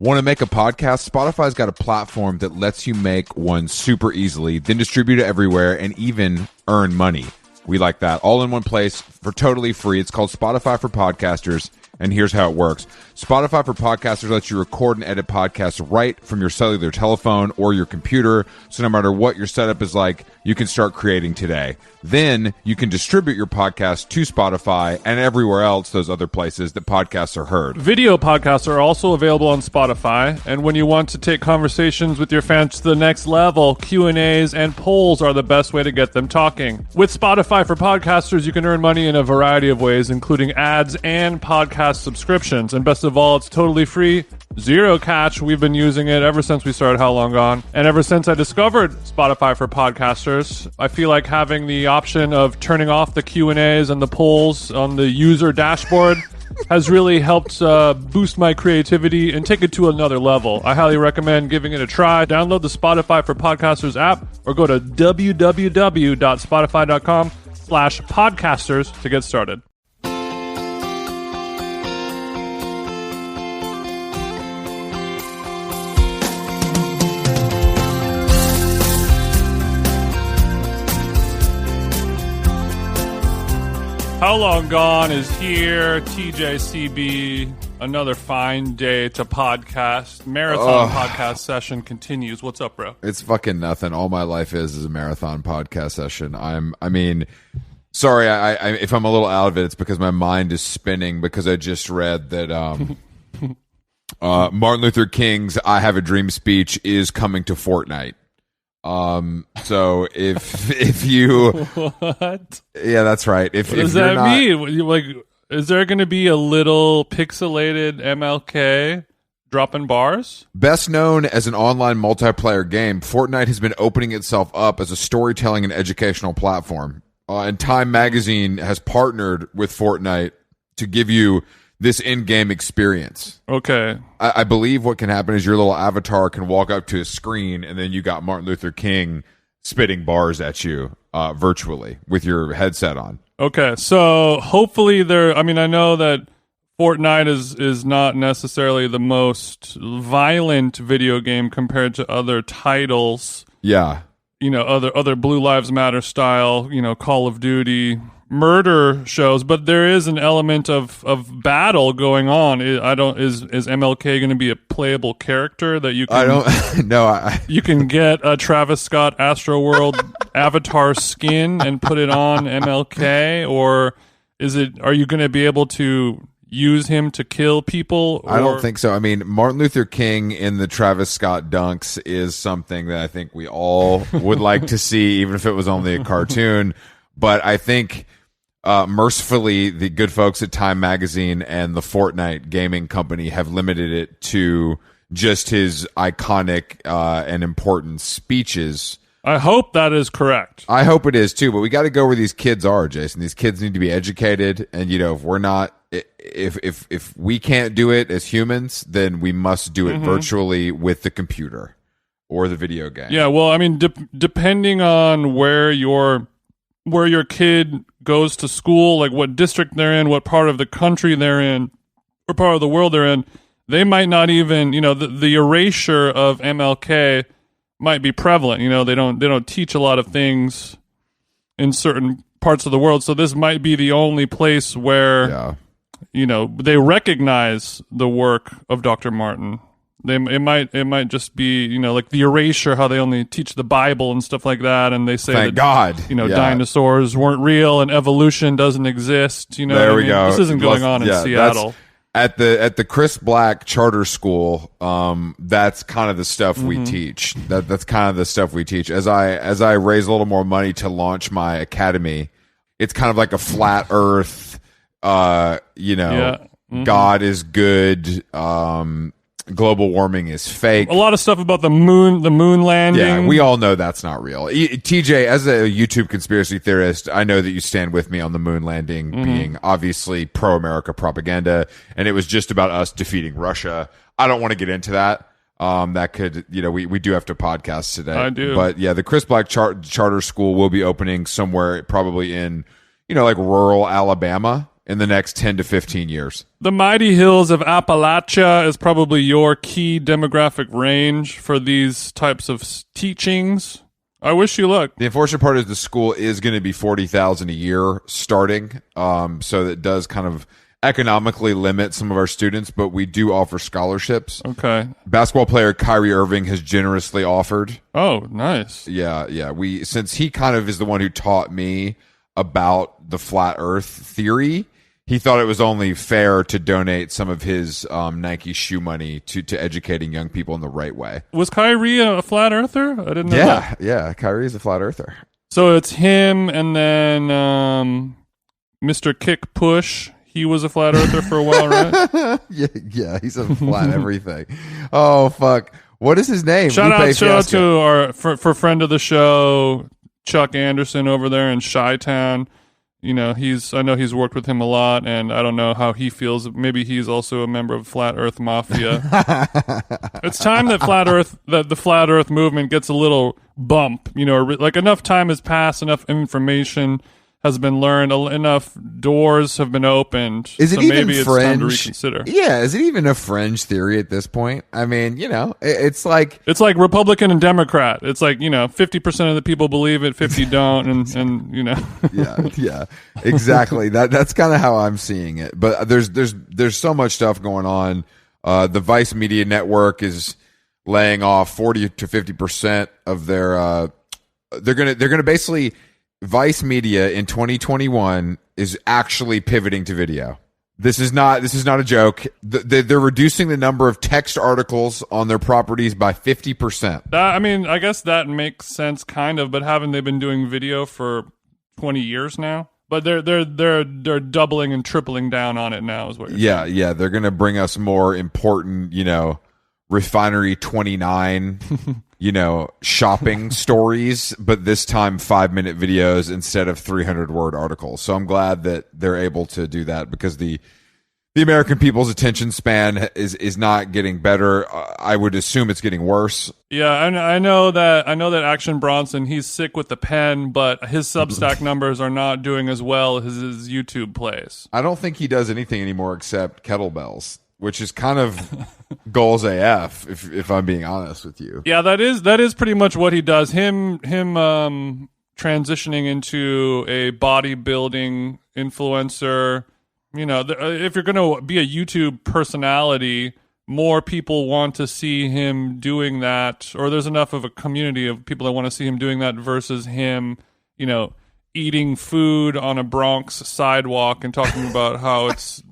Want to make a podcast? Spotify's got a platform that lets you make one super easily, then distribute it everywhere, and even earn money. We like that. All in one place for totally free. It's called Spotify for Podcasters, and here's how it works. Spotify for Podcasters lets you record and edit podcasts right from your cellular telephone or your computer, so no matter what your setup is like, you can start creating today. Then you can distribute your podcast to Spotify and everywhere else, those other places that podcasts are heard. Video podcasts are also available on Spotify, and when you want to take conversations with your fans to the next level, Q&As and polls are the best way to get them talking. With Spotify for Podcasters, you can earn money in a variety of ways, including ads and podcast subscriptions. And best of all, it's totally free, zero catch. We've been using it ever since we started How Long Gone. And ever since I discovered Spotify for Podcasters, I feel like having the option of turning off the Q&As and the polls on the user dashboard has really helped boost my creativity and take it to another level. I highly recommend giving it a try. Download the Spotify for Podcasters app or go to www.spotify.com/podcasters to get started. How Long Gone is here. TJCB, another fine day to podcast. Marathon podcast session continues. What's up, bro? It's fucking nothing. All my life is a marathon podcast session. Sorry, I if I'm a little out of it, it's because my mind is spinning because I just read that Martin Luther King's "I Have a Dream" speech is coming to Fortnite. So if you What? Yeah, that's right. What does that mean? Like, is there going to be a little pixelated MLK dropping bars? Best known as an online multiplayer game, Fortnite has been opening itself up as a storytelling and educational platform. And Time Magazine has partnered with Fortnite to give you this in-game experience. Okay. I believe what can happen is your little avatar can walk up to a screen, and then you got Martin Luther King spitting bars at you virtually with your headset on. Okay, so hopefully I know that Fortnite is not necessarily the most violent video game compared to other titles. Yeah. Other Blue Lives Matter style, Call of Duty murder shows, but there is an element of battle going on. Is MLK going to be a playable character that you can? I don't know. You can get a Travis Scott Astroworld avatar skin and put it on MLK, or are you going to be able to use him to kill people? I don't think so. I mean, Martin Luther King in the Travis Scott dunks is something that I think we all would like to see, even if it was only a cartoon. But I think mercifully, the good folks at Time Magazine and the Fortnite gaming company have limited it to just his iconic and important speeches. I hope that is correct. I hope it is too, but we got to go where these kids are, Jason. These kids need to be educated, and if we're not, if we can't do it as humans, then we must do it virtually with the computer or the video game. Yeah, well, I mean, depending on where your kid goes to school, like what district they're in, what part of the country they're in, or part of the world they're in, they might not even, the erasure of MLK might be prevalent. They don't teach a lot of things in certain parts of the world, so this might be the only place where, they recognize the work of Dr. Martin. It might just be like the erasure, how they only teach the Bible and stuff like that, and they say Thank God dinosaurs weren't real and evolution doesn't exist. There we go. This isn't going on in Seattle. At the Chris Black charter school. That's kind of the stuff we teach. That's kind of the stuff we teach. As I raise a little more money to launch my academy, it's kind of like a flat Earth. God is good. Global warming is fake. A lot of stuff about the moon landing. Yeah, we all know that's not real. TJ, as a YouTube conspiracy theorist, I know that you stand with me on the moon landing being obviously pro-America propaganda, and it was just about us defeating Russia. I don't want to get into that. That could, we do have to podcast today. I do. But yeah, the Chris Black charter school will be opening somewhere probably in, like rural Alabama. in the next 10 to 15 years. The mighty hills of Appalachia is probably your key demographic range for these types of teachings. I wish you luck. The unfortunate part is the school is going to be $40,000 a year starting, so that does kind of economically limit some of our students, but we do offer scholarships. Okay. Basketball player Kyrie Irving has generously offered. Oh, nice. Yeah. Since he kind of is the one who taught me about the flat Earth theory, he thought it was only fair to donate some of his Nike shoe money to educating young people in the right way. Was Kyrie a flat earther? I didn't know that. Yeah. Kyrie is a flat earther. So it's him and then Mr. Kick Push. He was a flat earther for a while, right? yeah, he's a flat everything. Oh, fuck. What is his name? Shout out to our for friend of the show, Chuck Anderson over there in Chi-Town. You know, I know he's worked with him a lot, and I don't know how he feels. Maybe he's also a member of Flat Earth Mafia. It's time that the Flat Earth movement gets a little bump. You know, like enough time has passed, enough information has been learned, enough doors have been opened. Is it so even maybe fringe? It's time to reconsider. Yeah, is it even a fringe theory at this point? I mean, you know, it's like Republican and Democrat. It's like, you know, 50% of the people believe it, 50 don't, and you know. yeah, exactly. That's kind of how I'm seeing it. But there's so much stuff going on. The Vice Media Network is laying off 40 to 50% of their. They're gonna basically. Vice Media in 2021 is actually pivoting to video. This is not a joke. They're reducing the number of text articles on their properties by 50%. I mean, I guess that makes sense, kind of. But haven't they been doing video for 20 years now? But they're doubling and tripling down on it now, is what you're saying. Yeah. They're gonna bring us more important, you know, Refinery 29. You know, shopping stories, but this time 5-minute videos instead of 300-word articles. So I'm glad that they're able to do that because the American people's attention span is not getting better. I would assume it's getting worse. Yeah, I know that Action Bronson, he's sick with the pen, but his Substack numbers are not doing as well as his YouTube plays. I don't think he does anything anymore except kettlebells, which is kind of goals AF, if I'm being honest with you. Yeah, that is pretty much what he does. Him transitioning into a bodybuilding influencer. You know, if you're going to be a YouTube personality, more people want to see him doing that, or there's enough of a community of people that want to see him doing that versus him, you know, eating food on a Bronx sidewalk and talking about how it's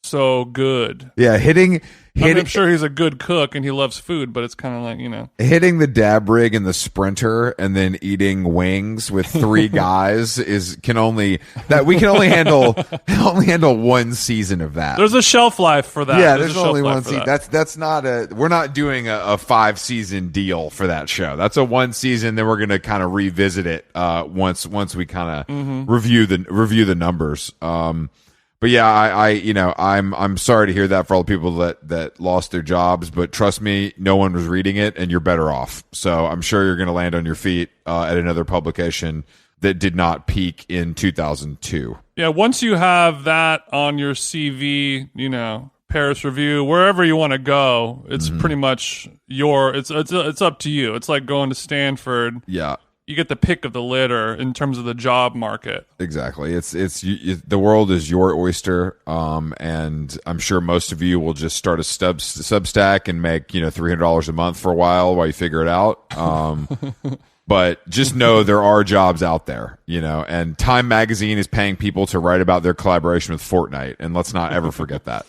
so good. Yeah, I'm sure he's a good cook and he loves food, but it's kind of like, you know, hitting the dab rig and the Sprinter and then eating wings with 3 guys we can only handle one season of that. There's a shelf life for that. Yeah, there's only one season. That's not we're not doing a 5-season deal for that show. That's a 1 season. Then we're gonna kind of revisit it once we kind of review the numbers. But yeah, I'm sorry to hear that for all the people that lost their jobs, but trust me, no one was reading it and you're better off. So I'm sure you're going to land on your feet at another publication that did not peak in 2002. Yeah, once you have that on your CV, you know, Paris Review, wherever you want to go, it's pretty much it's up to you. It's like going to Stanford. Yeah. You get the pick of the litter in terms of the job market. Exactly. It's the world is your oyster, and I'm sure most of you will just start a Substack and make $300 a month for a while you figure it out. But just know there are jobs out there, and Time Magazine is paying people to write about their collaboration with Fortnite, and let's not ever forget that.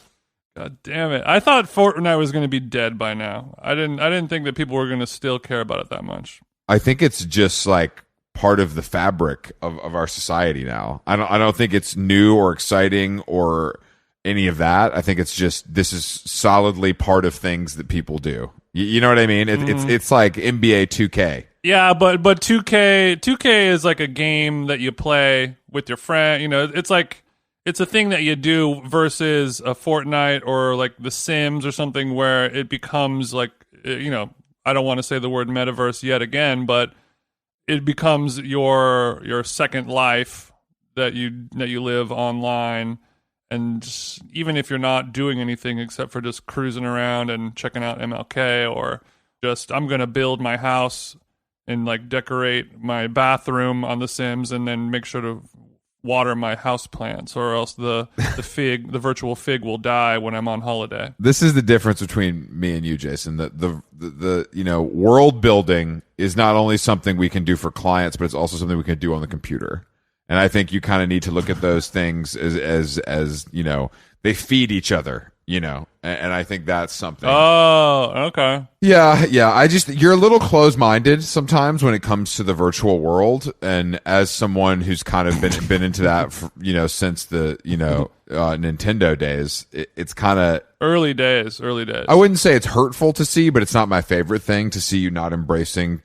God damn it! I thought Fortnite was going to be dead by now. I didn't think that people were going to still care about it that much. I think it's just like part of the fabric of our society now. I don't think it's new or exciting or any of that. I think it's just this is solidly part of things that people do. You know what I mean? It's like NBA 2K. Yeah, but 2K is like a game that you play with your friend. It's like it's a thing that you do versus a Fortnite or like The Sims or something where it becomes like I don't want to say the word metaverse yet again, but it becomes your second life that you live online, and just, even if you're not doing anything except for just cruising around and checking out MLK, or just I'm gonna build my house and like decorate my bathroom on The Sims, and then make sure to water my house plants, or else the virtual fig will die when I'm on holiday. This is the difference between me and you, Jason. The world building is not only something we can do for clients, but it's also something we can do on the computer. And I think you kind of need to look at those things as they feed each other, and I think that's something. Oh, okay. Yeah. You're a little closed-minded sometimes when it comes to the virtual world. And as someone who's kind of been into that, since the, Nintendo days, it's kind of early days. I wouldn't say it's hurtful to see, but it's not my favorite thing to see you not embracing,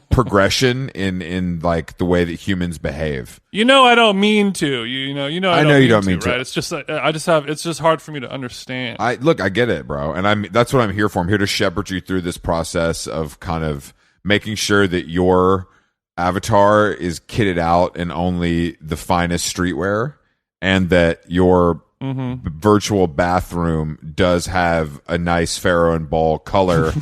progression in like the way that humans behave. I don't mean to. I know you don't mean to. Right? It's just it's just hard for me to understand. I get it, bro, and that's what I'm here for. I'm here to shepherd you through this process of kind of making sure that your avatar is kitted out in only the finest streetwear, and that your virtual bathroom does have a nice Pharaoh and ball color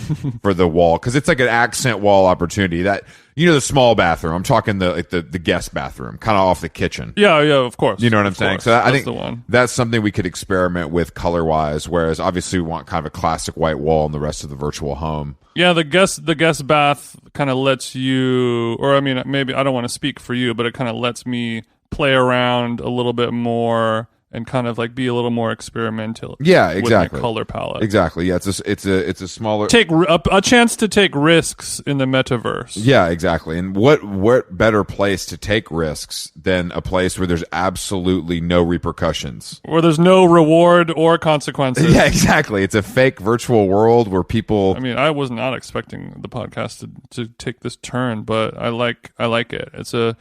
for the wall, because it's like an accent wall opportunity. That the small bathroom. I'm talking the guest bathroom, kind of off the kitchen. Yeah, of course. You know what I'm saying? So I think that's something we could experiment with color wise. Whereas obviously we want kind of a classic white wall in the rest of the virtual home. Yeah, the guest bath kind of lets you, or I mean, maybe I don't want to speak for you, but it kind of lets me play around a little bit more and kind of like be a little more experimental. Yeah, exactly. With my color palette. Exactly. Yeah, it's a smaller take a chance to take risks in the metaverse. Yeah, exactly. And what better place to take risks than a place where there's absolutely no repercussions, where there's no reward or consequences. Yeah, exactly. It's a fake virtual world where people. I mean, I was not expecting the podcast to take this turn, but I like it.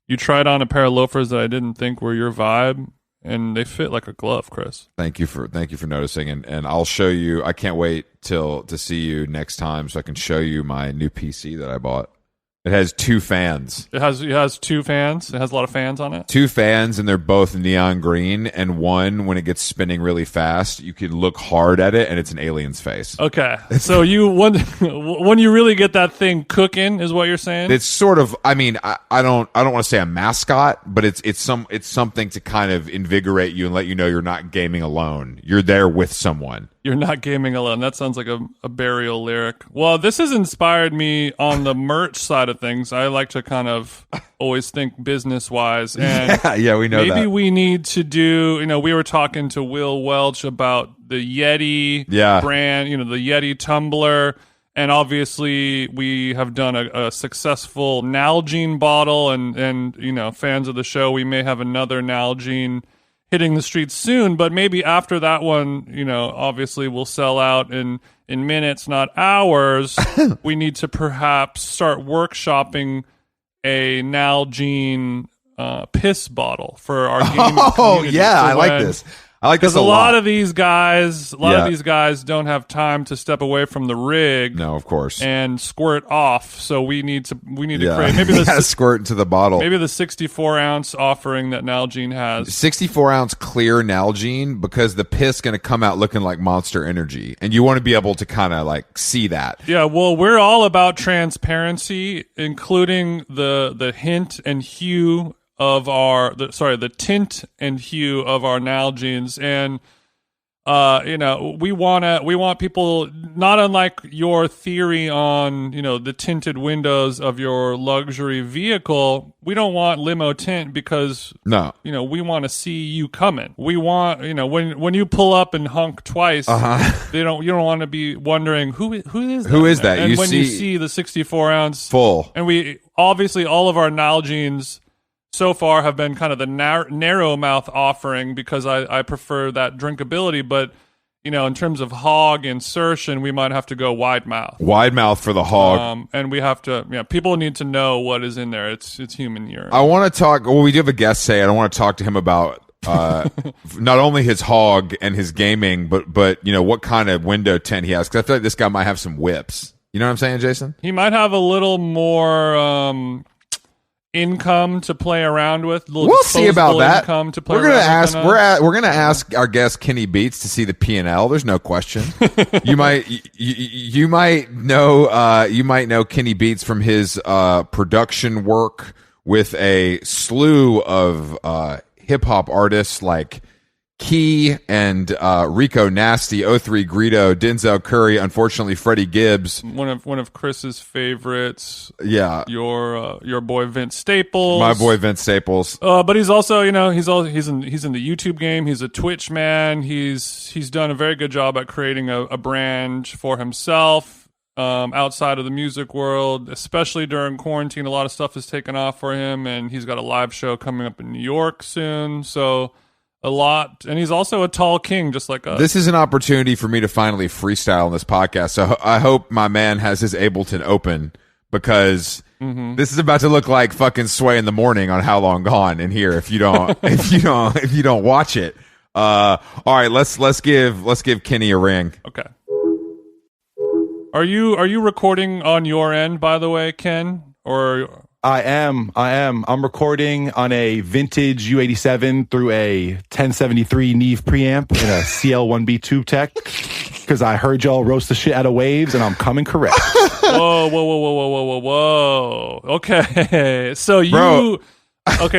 You tried on a pair of loafers that I didn't think were your vibe, and they fit like a glove, Chris. Thank you for noticing, and I'll show you. I can't wait to see you next time so I can show you my new PC that I bought. It has 2 fans. It has 2 fans. It has a lot of fans on it. 2 fans, and they're both neon green. And one, when it gets spinning really fast, you can look hard at it, and it's an alien's face. Okay, so when you really get that thing cooking, is what you're saying? It's sort of. I mean, I don't want to say a mascot, but it's something to kind of invigorate you and let you know you're not gaming alone. You're there with someone. You're not gaming alone. That sounds like a burial lyric. Well, this has inspired me on the merch side of things. I like to kind of always think business-wise. And yeah, we know that. Maybe we need to do, we were talking to Will Welch about the Yeti brand, the Yeti tumbler. And obviously, we have done a successful Nalgene bottle. And fans of the show, we may have another Nalgene hitting the streets soon, but maybe after that one, obviously will sell out in minutes, not hours. We need to perhaps start workshopping a Nalgene piss bottle for our gaming community. Oh, yeah, I like this. I like this a lot. Because a lot of these guys don't have time to step away from the rig. No, of course. And squirt off. So we need to create maybe squirt into the bottle. Maybe the 64-ounce offering that Nalgene has. 64-ounce clear Nalgene, because the piss going to come out looking like Monster Energy, and you want to be able to kind of like see that. Yeah, well, we're all about transparency, including the hint and hue of the tint and hue of our Nalgenes. And we want people, not unlike your theory on the tinted windows of your luxury vehicle. We don't want limo tint because we want to see you coming. We want when you pull up and honk twice, you don't want to be wondering who is that? And you see the 64-ounce full, and we obviously all of our Nalgenes so far have been kind of the narrow mouth offering, because I prefer that drinkability. But in terms of hog insertion, we might have to go wide mouth. Wide mouth for the hog, and we have to. People need to know what is in there. It's human urine. I want to talk. Well, we do have a guest say. I want to talk to him about not only his hog and his gaming, but what kind of window tint he has. Because I feel like this guy might have some whips. You know what I'm saying, Jason? He might have a little more income to play around with. We'll see about that. Income to play we're gonna around ask. with We're gonna ask our guest Kenny Beats to see the P&L. There's no question. you might know Kenny Beats from his production work with a slew of hip hop artists like Key and Rico Nasty, O3 Greedo, Denzel Curry, unfortunately Freddie Gibbs, one of Chris's favorites. Yeah, your boy Vince Staples, my boy Vince Staples. But he's also he's in the YouTube game. He's a Twitch man. He's done a very good job at creating a brand for himself outside of the music world, especially during quarantine. A lot of stuff has taken off for him, and he's got a live show coming up in New York soon. So. A lot, and he's also a tall king, just like us. This is an opportunity for me to finally freestyle on this podcast, so I hope my man has his Ableton open, because this is about to look like fucking Sway in the Morning on How Long Gone in here if you don't if you don't watch it. All right, let's give Kenny a ring. Okay. Are you recording on your end, by the way, Ken? Or I am. I'm recording on a vintage U87 through a 1073 Neve preamp in a CL1B tube tech, because I heard y'all roast the shit out of waves, and I'm coming correct. Whoa. Okay. So Bro.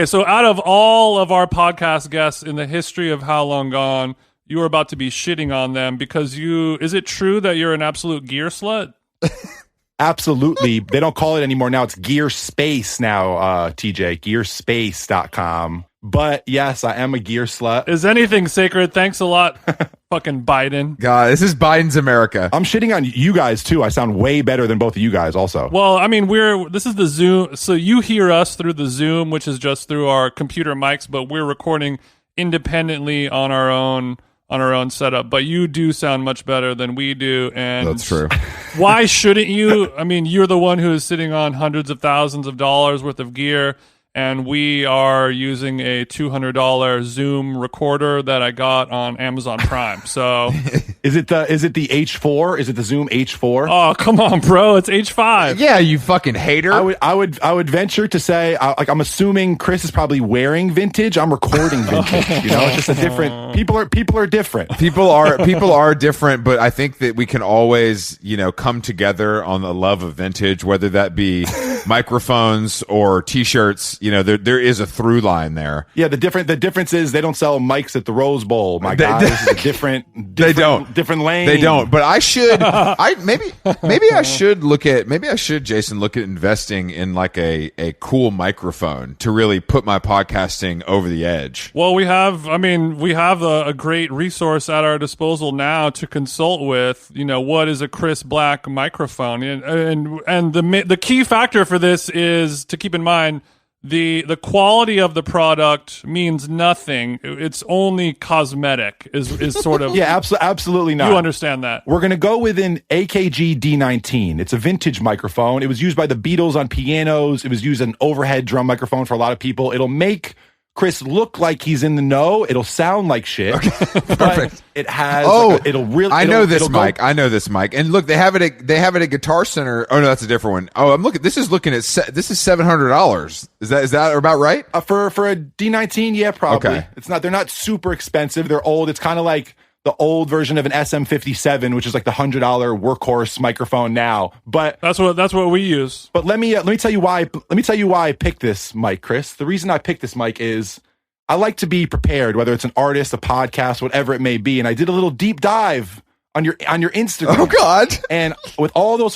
so out of all of our podcast guests in the history of How Long Gone, you were about to be shitting on them because is it true that you're an absolute gear slut? Absolutely. They don't call it anymore now. It's Gear Space now, TJ. Gearspace.com. But yes, I am a gear slut. Is anything sacred? Thanks a lot, fucking Biden. God, this is Biden's America. I'm shitting on you guys too. I sound way better than both of you guys also. Well, I mean, this is the Zoom. So you hear us through the Zoom, which is just through our computer mics, but we're recording independently on our own setup. But you do sound much better than we do, and that's true. Why shouldn't you? I mean, you're the one who is sitting on hundreds of thousands of dollars worth of gear, and we are using a $200 Zoom recorder that I got on Amazon Prime. So is it the H4? Is it the Zoom H4? Oh, come on, bro. It's H5. Yeah, you fucking hater. I would venture to say, I'm assuming Chris is probably wearing vintage. I'm recording vintage. It's just a different. People are different. People are different, but I think that we can always, come together on the love of vintage, whether that be microphones or T-shirts. There is a through line there. Yeah, the difference is they don't sell mics at the Rose Bowl. My God, this is a different lane. They don't. But I should. Maybe I should, Jason, look at investing in like a cool microphone to really put my podcasting over the edge. Well, we have a great resource at our disposal now to consult with. What is a Chris Black microphone, and the key factor for this is to keep in mind. The quality of the product means nothing. It's only cosmetic is sort of. Yeah, absolutely not. You understand that. We're going to go with an AKG D19. It's a vintage microphone. It was used by the Beatles on pianos. It was used as an overhead drum microphone for a lot of people. It'll make Chris look like he's in the know. It'll sound like shit. Okay, perfect. It has. I know this mic. And look, they have it at Guitar Center. Oh no, that's a different one. Oh, this is $700. Is that about right? For a D19, yeah, probably. Okay. It's not. They're not super expensive. They're old. It's kind of like the old version of an SM57, which is like the $100 workhorse microphone now. But that's what we use. But let me tell you why. Let me tell you why I picked this mic, Chris. The reason I picked this mic is I like to be prepared, whether it's an artist, a podcast, whatever it may be. And I did a little deep dive on your Instagram. Oh God! And with all those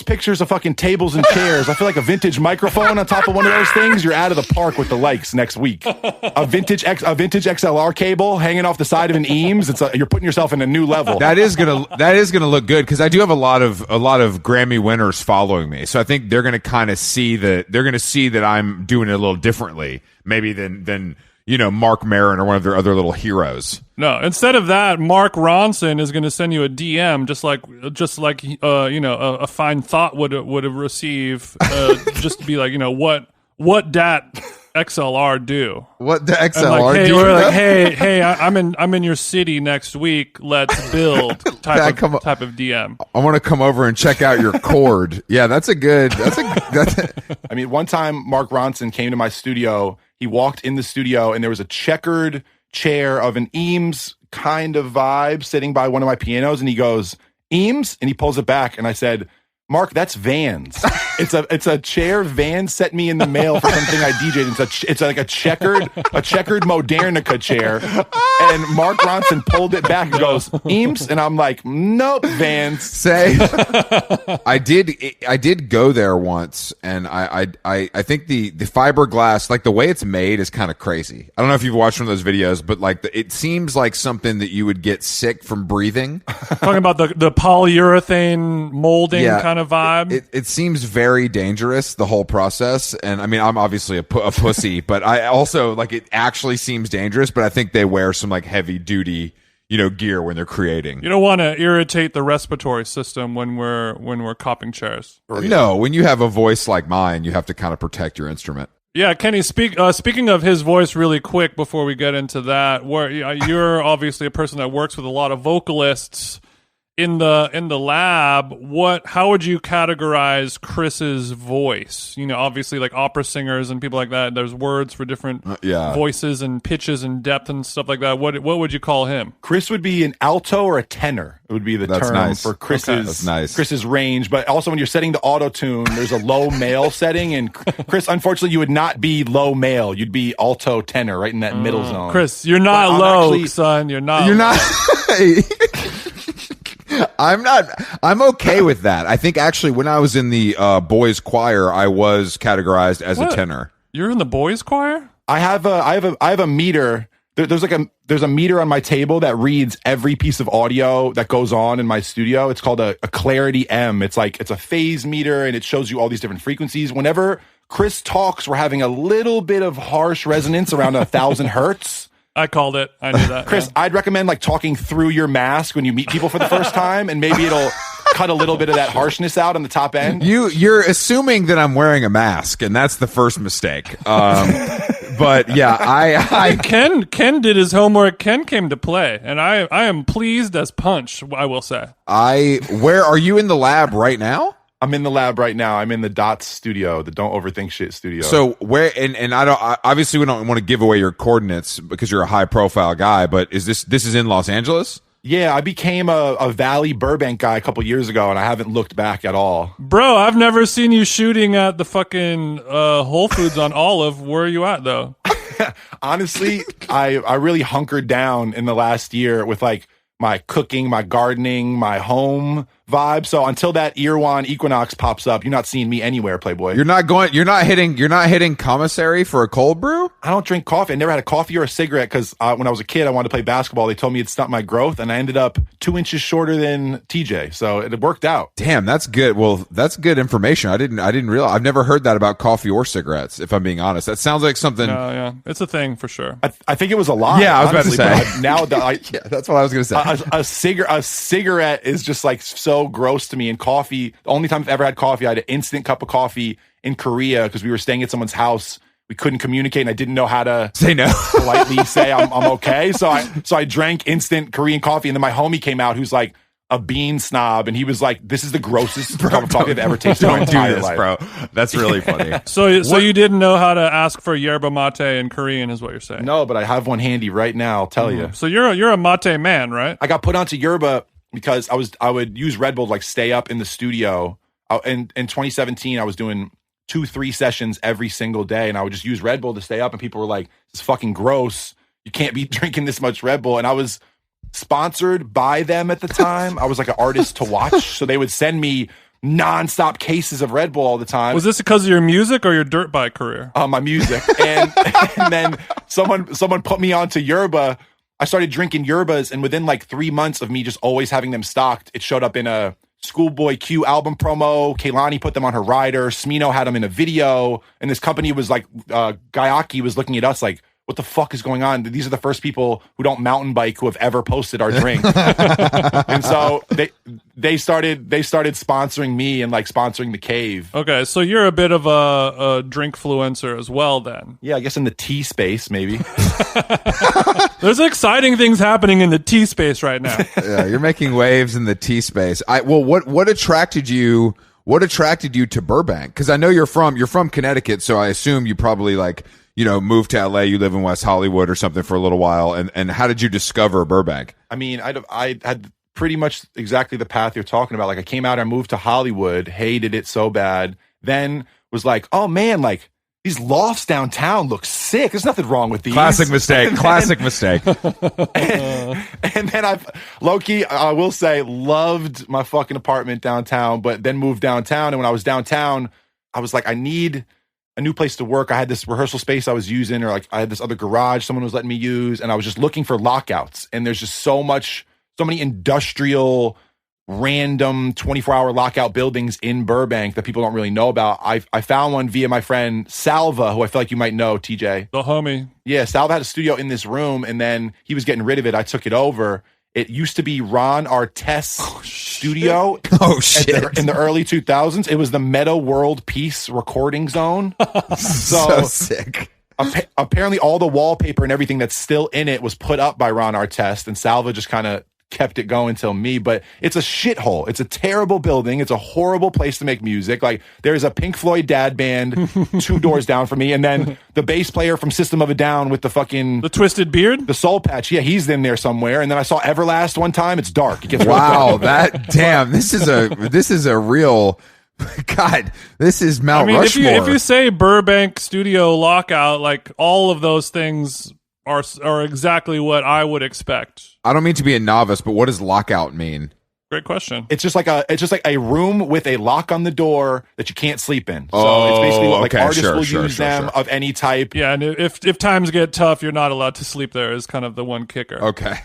pictures of fucking tables and chairs, I feel like a vintage microphone on top of one of those things. You're out of the park with the likes next week. A vintage XLR cable hanging off the side of an Eames. You're putting yourself in a new level. That is gonna look good because I do have a lot of Grammy winners following me, so I think they're gonna kind of see that I'm doing it a little differently, maybe than Mark Maron or one of their other little heroes. No, instead of that, Mark Ronson is going to send you a DM, just like a fine thought would have received, just to be like, what dat XLR do? What the And XLR like, hey, do? we're like, hey, I'm in your city next week. Let's build type of DM. I want to come over and check out your cord. Yeah, that's a good. I mean, one time Mark Ronson came to my studio. He walked in the studio and there was a checkered chair of an Eames kind of vibe sitting by one of my pianos, and he goes, "Eames," and he pulls it back, and I said, "Mark, that's Vans. It's a chair Vans sent me in the mail for something I DJ'd. It's like a checkered Modernica chair." And Mark Ronson pulled it back and goes, "Eames," and I'm like, "Nope, Vans." Say, I did go there once, and I think the fiberglass, like the way it's made, is kind of crazy. I don't know if you've watched one of those videos, but like it seems like something that you would get sick from breathing. Talking about the polyurethane molding kind of vibe. It seems very dangerous, the whole process. And I mean, I'm obviously a pussy, but I also like it actually seems dangerous, but I think they wear some like heavy duty, gear when they're creating. You don't want to irritate the respiratory system when we're copping chairs. No, when you have a voice like mine, you have to kind of protect your instrument. Yeah, Kenny, speaking of his voice really quick before we get into that, where you're obviously a person that works with a lot of vocalists in the lab. How would you categorize Chris's voice? Obviously like opera singers and people like that, there's words for different voices and pitches and depth and stuff like that. What would you call him? Chris would be an alto or a tenor. It would be the term for Chris's range. But also when you're setting the auto tune, there's a low male setting, and Chris, unfortunately, you would not be low male. You'd be alto tenor, right in that middle zone. Chris, you're not low, son. You're not. You're not. I'm not. I'm okay with that. I think actually, when I was in the boys' choir, I was categorized as a tenor. You're in the boys' choir? I have a meter. There's a meter on my table that reads every piece of audio that goes on in my studio. It's called a Clarity M. It's a phase meter, and it shows you all these different frequencies. Whenever Chris talks, we're having a little bit of harsh resonance around 1,000 hertz. I called it. I knew that. Chris, I'd recommend like talking through your mask when you meet people for the first time, and maybe it'll cut a little bit of that harshness out on the top end. You're assuming that I'm wearing a mask, and that's the first mistake. But yeah, Ken did his homework. Ken came to play, and I am pleased as punch, I will say. Where are you in the lab right now? I'm in the lab right now. I'm in the Dots studio, the Don't Overthink Shit studio. So where, and obviously we don't want to give away your coordinates because you're a high profile guy, but this is in Los Angeles? Yeah, I became a Valley Burbank guy a couple years ago, and I haven't looked back at all. Bro, I've never seen you shooting at the fucking Whole Foods on Olive. Where are you at, though? Honestly, I really hunkered down in the last year with like my cooking, my gardening, my home vibe. So until that Irwan equinox pops up, you're not seeing me anywhere, Playboy. You're not hitting commissary for a cold brew? I don't drink coffee. I never had a coffee or a cigarette because when I was a kid, I wanted to play basketball. They told me it stopped my growth, and I ended up 2 inches shorter than TJ. So it worked out. Damn, that's good. Well, that's good information. I didn't realize. I've never heard that about coffee or cigarets, if I'm being honest. That sounds like something. Yeah, it's a thing for sure. I think it was a lie. Yeah, I was honestly, about to say. Now yeah, that's what I was going to say. A cigarette is just like so gross to me. And coffee, the only time I've ever had coffee, I had an instant cup of coffee in Korea because we were staying at someone's house. We couldn't communicate, and I didn't know how to say no. Politely say I'm okay. So I drank instant Korean coffee, and then my homie came out who's like a bean snob, and he was like, "This is the grossest cup of coffee I've ever tasted in my entire life, bro." That's really funny. So you didn't know how to ask for yerba mate in Korean, is what you're saying? No, but I have one handy right now. I'll tell you. So you're a mate man, right? I got put onto yerba because I would use Red Bull to like stay up in the studio. In 2017, I was doing 2-3 sessions every single day, and I would just use Red Bull to stay up, and people were like, "This is fucking gross. You can't be drinking this much Red Bull." And I was sponsored by them at the time. I was like an artist to watch, so they would send me nonstop cases of Red Bull all the time. Was this because of your music or your dirt bike career? My music. And then someone put me onto yerba. I started drinking yerbas, and within like 3 months of me just always having them stocked, it showed up in a Schoolboy Q album promo. Kehlani put them on her rider. Smino had them in a video. And this company was like, Gayaki was looking at us like, what the fuck is going on? These are the first people who don't mountain bike who have ever posted our drink. And so they started sponsoring me and like sponsoring the cave. Okay, so you're a bit of a drink fluencer as well then. Yeah, I guess in the tea space, maybe. There's exciting things happening in the tea space right now. Yeah, you're making waves in the tea space. What attracted you? What attracted you to Burbank? Because I know you're from Connecticut, so I assume you probably moved to LA. You live in West Hollywood or something for a little while. And how did you discover Burbank? I mean, I had pretty much exactly the path you're talking about. Like I came out, I moved to Hollywood, hated it so bad. Then was like, oh man, like these lofts downtown look sick. There's nothing wrong with these. Classic mistake. Classic mistake. And then I've low-key, I will say, loved my fucking apartment downtown, but then moved downtown. And when I was downtown, I was like, I need a new place to work. I had this rehearsal space I was using, or like I had this other garage someone was letting me use, and I was just looking for lockouts. And there's just so many industrial, random 24-hour lockout buildings in Burbank that people don't really know about. I found one via my friend Salva, who I feel like you might know, TJ. The homie. Yeah, Salva had a studio in this room, and then he was getting rid of it. I took it over. It used to be Ron Artest's studio. Oh, shit. In the early 2000s. It was the Meta World Peace recording zone. So sick. Apparently all the wallpaper and everything that's still in it was put up by Ron Artest, and Salva just kind of kept it going till me. But it's a shithole. It's a terrible building. It's a horrible place to make music. Like there's a Pink Floyd dad band 2 doors down from me, and then the bass player from System of a Down with the twisted beard, the soul patch. Yeah, he's in there somewhere. And then I saw Everlast one time. It's dark. It gets wow. This is a real. God, this is Mount Rushmore. If you say Burbank studio lockout, like all of those things are exactly what I would expect. I don't mean to be a novice, but what does lockout mean? Great question. It's just like a room with a lock on the door that you can't sleep in. So it's basically what artists will use them of any type. Yeah, and if times get tough, you're not allowed to sleep there is kind of the one kicker. Okay.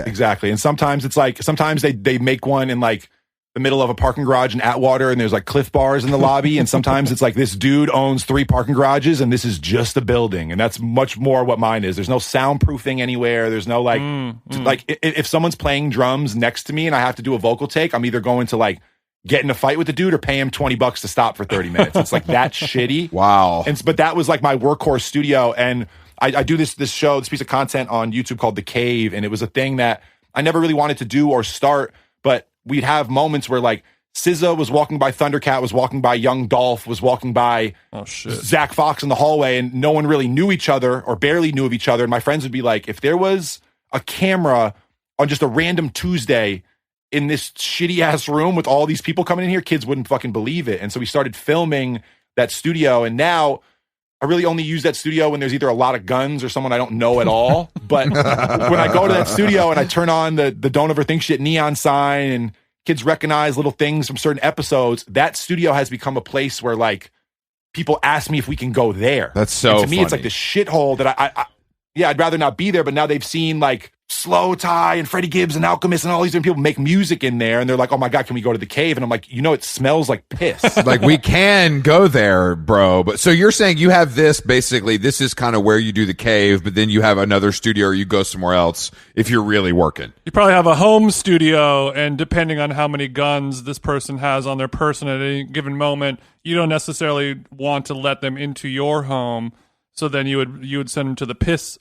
Exactly. And sometimes it's like they make one in like the middle of a parking garage in Atwater, and there's like Cliff Bars in the lobby. And sometimes it's like this dude owns 3 parking garages, and this is just a building. And that's much more what mine is. There's no soundproofing anywhere. There's no like if someone's playing drums next to me and I have to do a vocal take, I'm either going to like get in a fight with the dude or pay him $20 to stop for 30 minutes. It's like that shitty. Wow. But that was like my workhorse studio. And I do this show, this piece of content on YouTube called The Cave. And it was a thing that I never really wanted to do or start, but we'd have moments where like SZA was walking by, Thundercat was walking by, Young Dolph was walking by, Zach Fox in the hallway, and no one really knew each other or barely knew of each other. And my friends would be like, if there was a camera on just a random Tuesday in this shitty ass room with all these people coming in here, kids wouldn't fucking believe it. And so we started filming that studio. And now I really only use that studio when there's either a lot of guns or someone I don't know at all. But when I go to that studio and I turn on the Don't Overthink Shit neon sign and kids recognize little things from certain episodes, that studio has become a place where like people ask me if we can go there. That's so and to me, funny. it's like this shithole that I'd rather not be there. But now they've seen like Slow Tie and Freddie Gibbs and Alchemist and all these different people make music in there, and they're like, oh my God, can we go to the cave? And I'm like, it smells like piss. Like, we can go there, bro. But so you're saying you have this is kind of where you do the cave, but then you have another studio or you go somewhere else if you're really working. You probably have a home studio, and depending on how many guns this person has on their person at any given moment, you don't necessarily want to let them into your home. So then you would send them to the piss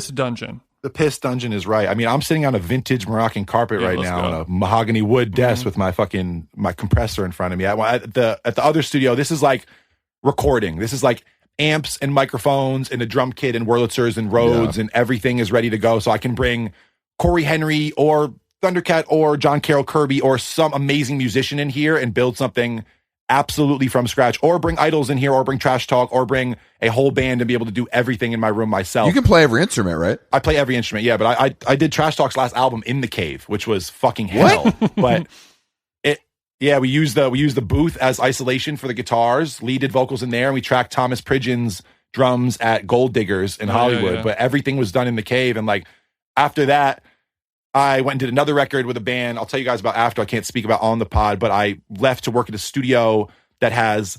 dungeon. The piss dungeon is right. I mean, I'm sitting on a vintage Moroccan carpet right now on a mahogany wood desk with my compressor in front of me. At the other studio, this is like recording. This is like amps and microphones and a drum kit and Wurlitzers and Rhodes and everything is ready to go. So I can bring Corey Henry or Thundercat or John Carroll Kirby or some amazing musician in here and build something absolutely from scratch, or bring idols in here, or bring Trash Talk, or bring a whole band and be able to do everything in my room myself. You can play every instrument, right? I play every instrument, yeah, but I did Trash Talk's last album in the cave, which was fucking hell. But we used the booth as isolation for the guitars, Lee did vocals in there, and we tracked Thomas Pridgeon's drums at Gold Diggers in Hollywood. But everything was done in the cave, and like after that, I went and did another record with a band I'll tell you guys about after. I can't speak about on the pod, but I left to work at a studio that has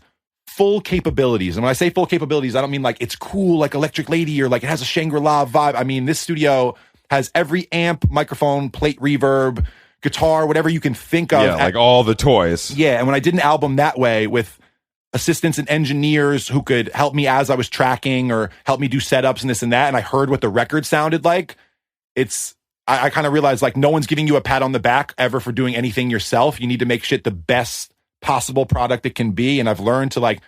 full capabilities. And when I say full capabilities, I don't mean like it's cool like Electric Lady or like it has a Shangri-La vibe. I mean, this studio has every amp, microphone, plate reverb, guitar, whatever you can think of. Yeah, like all the toys. Yeah, and when I did an album that way with assistants and engineers who could help me as I was tracking or help me do setups and this and that, and I heard what the record sounded like, I kind of realized like no one's giving you a pat on the back ever for doing anything yourself. You need to make shit the best possible product it can be, and I've learned to like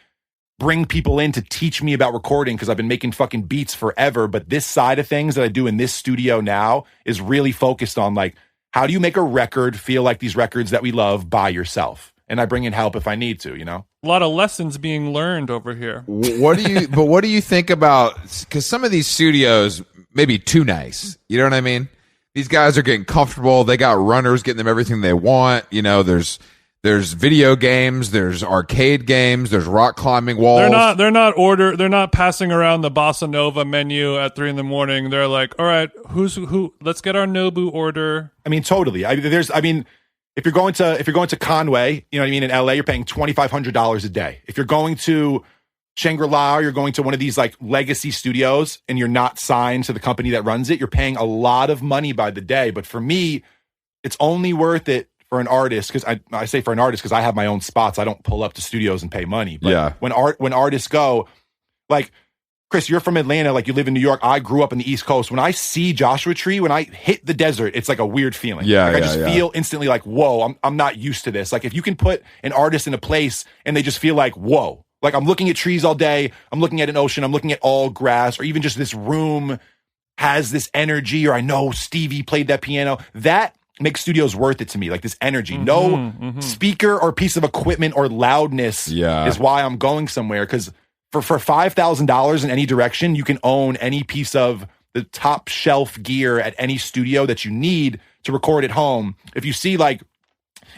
bring people in to teach me about recording because I've been making fucking beats forever, but this side of things that I do in this studio now is really focused on like, how do you make a record feel like these records that we love by yourself? And I bring in help if I need to, you know? A lot of lessons being learned over here. What do you think about, because some of these studios may be too nice, you know what I mean? These guys are getting comfortable, they got runners getting them everything they want, you know, there's video games, there's arcade games, there's rock climbing walls. They're not passing around the bossa nova menu at 3 a.m. They're like, all right, who let's get our Nobu order. I mean, totally. If you're going to Conway, you know what I mean, in LA, you're paying $2,500 a day. If you're going to Shangri-La, or you're going to one of these like legacy studios and you're not signed to the company that runs it, you're paying a lot of money by the day. But for me, it's only worth it for an artist, because I say for an artist because I have my own spots. I don't pull up to studios and pay money. But yeah. when artists go, like, Chris, you're from Atlanta, like you live in New York. I grew up in the East Coast. When I see Joshua Tree, when I hit the desert, it's like a weird feeling. Yeah, like I just feel instantly like, whoa, I'm not used to this. Like if you can put an artist in a place and they just feel like, whoa, like I'm looking at trees all day, I'm looking at an ocean, I'm looking at all grass, or even just this room has this energy, or I know Stevie played that piano, that makes studios worth it to me. Like this energy, no speaker or piece of equipment or loudness is why I'm going somewhere. Because for $5,000 in any direction, you can own any piece of the top shelf gear at any studio that you need to record at home. If you see like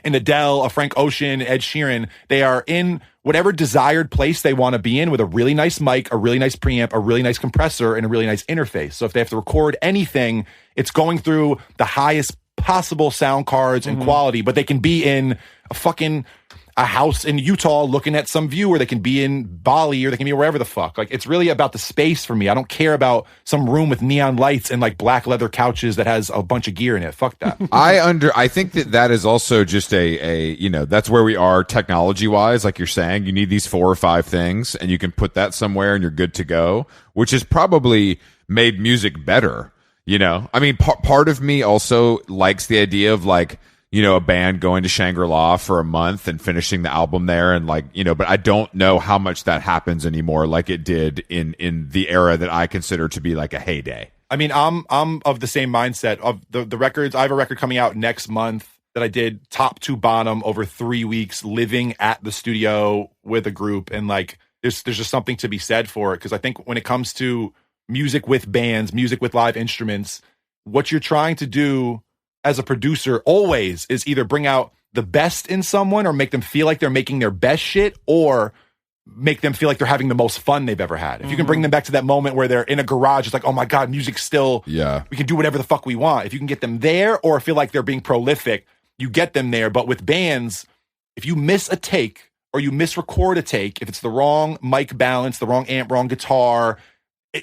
an Adele, a Frank Ocean, Ed Sheeran, they are in whatever desired place they want to be in with a really nice mic, a really nice preamp, a really nice compressor, and a really nice interface. So if they have to record anything, it's going through the highest possible sound cards and quality, but they can be in a house in Utah looking at some view, or they can be in Bali, or they can be wherever the fuck. Like it's really about the space for me. I don't care about some room with neon lights and like black leather couches that has a bunch of gear in it. Fuck that. I think that is also just a you know, that's where we are technology wise. Like you're saying, you need these 4 or 5 things and you can put that somewhere and you're good to go, which has probably made music better. You know, I mean, part of me also likes the idea of like, you know, a band going to Shangri-La for a month and finishing the album there, and like, you know, but I don't know how much that happens anymore like it did in the era that I consider to be like a heyday. I mean, I'm of the same mindset of the records. I have a record coming out next month that I did top to bottom over 3 weeks, living at the studio with a group, and like there's just something to be said for it, because I think when it comes to music with bands, music with live instruments, what you're trying to do as a producer always is either bring out the best in someone, or make them feel like they're making their best shit, or make them feel like they're having the most fun they've ever had. If you can bring them back to that moment where they're in a garage, it's like, oh my God, music's still, we can do whatever the fuck we want. If you can get them there, or feel like they're being prolific, you get them there. But with bands, if you miss a take, or you misrecord a take, if it's the wrong mic balance, the wrong amp, wrong guitar,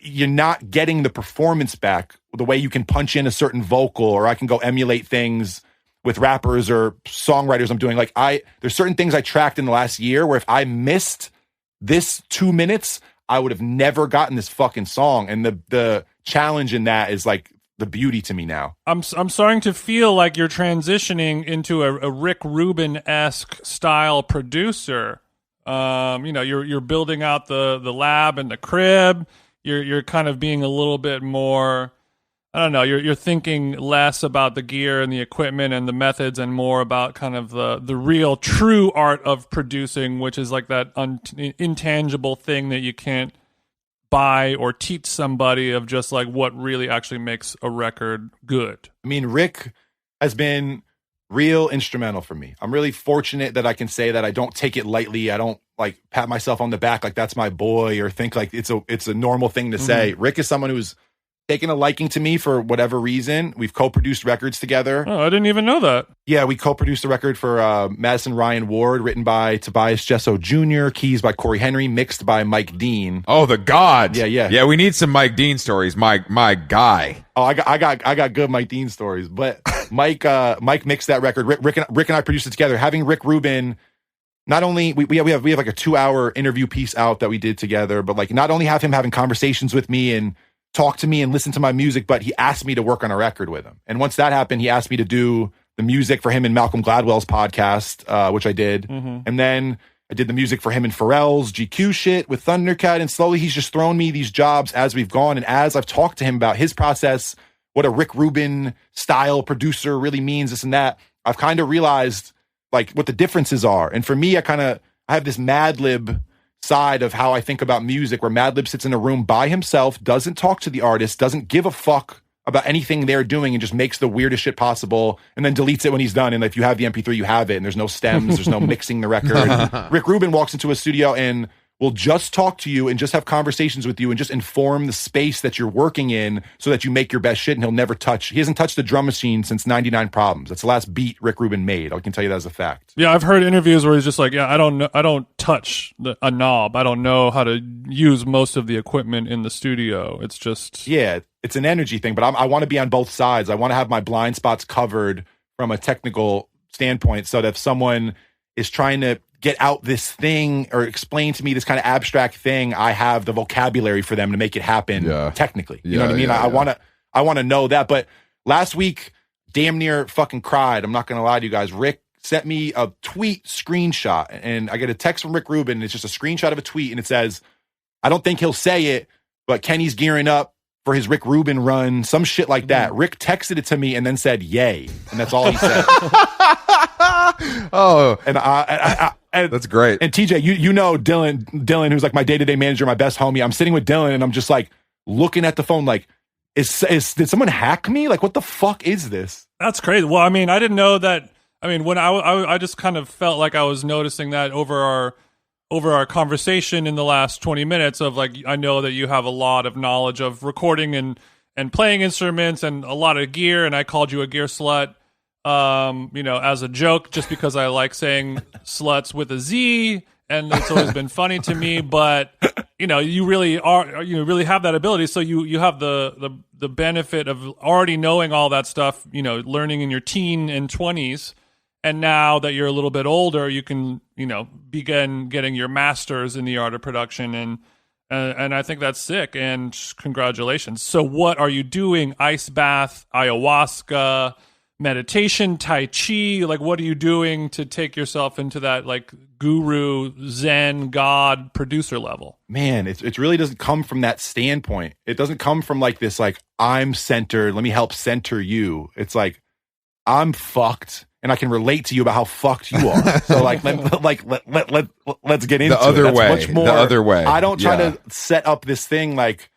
you're not getting the performance back the way you can punch in a certain vocal, or I can go emulate things with rappers or songwriters I'm doing. Like there's certain things I tracked in the last year where if I missed this 2 minutes, I would have never gotten this fucking song. And the challenge in that is like the beauty to me now. I'm starting to feel like you're transitioning into a Rick Rubin-esque style producer. You know, you're building out the lab and the crib. You're kind of being a little bit more, I don't know, you're thinking less about the gear and the equipment and the methods, and more about kind of the real true art of producing, which is like that intangible thing that you can't buy or teach somebody, of just like what really actually makes a record good. I mean, Rick has been real instrumental for me. I'm really fortunate that I can say that. I don't take it lightly. I don't like pat myself on the back like that's my boy, or think like it's a normal thing to say. Rick is someone who's taken a liking to me for whatever reason. We've co-produced records together. Oh, I didn't even know that. Yeah, we co-produced a record for Madison Ryan Ward, written by Tobias Jesso Jr., keys by Corey Henry, mixed by Mike Dean. Oh, the God. Yeah. We need some Mike Dean stories. My guy. Oh, I got good Mike Dean stories. But Mike mixed that record. Rick and I produced it together. Having Rick Rubin, not only we have like a 2-hour interview piece out that we did together, but like not only have him having conversations with me and talk to me and listen to my music, but he asked me to work on a record with him. And once that happened, he asked me to do the music for him and Malcolm Gladwell's podcast, which I did. Mm-hmm. And then I did the music for him and Pharrell's GQ shit with Thundercat. And slowly he's just thrown me these jobs as we've gone. And as I've talked to him about his process, what a Rick Rubin style producer really means, this and that, I've kind of realized like what the differences are. And for me, I have this Mad Lib side of how I think about music, where Mad Lib sits in a room by himself, doesn't talk to the artist, doesn't give a fuck about anything they're doing, and just makes the weirdest shit possible and then deletes it when he's done. And if you have the MP3, you have it, and there's no stems, there's no mixing the record. Rick Rubin walks into a studio and will just talk to you and just have conversations with you and just inform the space that you're working in so that you make your best shit. And he hasn't touched the drum machine since 99 Problems. That's the last beat Rick Rubin made. I can tell you that as a fact. Yeah, I've heard interviews where he's just like, I don't touch a knob. I don't know how to use most of the equipment in the studio. It's just... Yeah, it's an energy thing, but I want to be on both sides. I want to have my blind spots covered from a technical standpoint so that if someone is trying to get out this thing or explain to me this kind of abstract thing, I have the vocabulary for them to make it happen technically. You know what I mean? I want to know that. But last week, damn near fucking cried. I'm not going to lie to you guys. Rick sent me a tweet screenshot, and I get a text from Rick Rubin. And it's just a screenshot of a tweet, and it says, I don't think he'll say it, but Kenny's gearing up for his Rick Rubin run, some shit like that. Rick texted it to me and then said, yay. And that's all he said. Oh, and that's great. And TJ, you know Dylan, who's like my day-to-day manager, my best homie. I'm sitting with Dylan and I'm just like looking at the phone like, did someone hack me? Like, what the fuck is this? That's crazy. Well, I mean, I didn't know that. I mean, when I just kind of felt like I was noticing that over our conversation in the last 20 minutes of like, I know that you have a lot of knowledge of recording and playing instruments and a lot of gear. And I called you a gear slut, as a joke, just because I like saying sluts with a Z, and it's always been funny to me. But you really have that ability. So you have the benefit of already knowing all that stuff, learning in your teen and 20s. And now that you're a little bit older, you can, begin getting your master's in the art of production. And I think that's sick. And congratulations. So what are you doing? Ice bath, ayahuasca, meditation, Tai Chi? Like, what are you doing to take yourself into that, like, guru, Zen, God, producer level? Man, it really doesn't come from that standpoint. It doesn't come from, like, this, like, I'm centered, let me help center you. It's like, I'm fucked, and I can relate to you about how fucked you are. So, like, let's get into the other it. That's way. much more, the other way. I don't try to set up this thing like,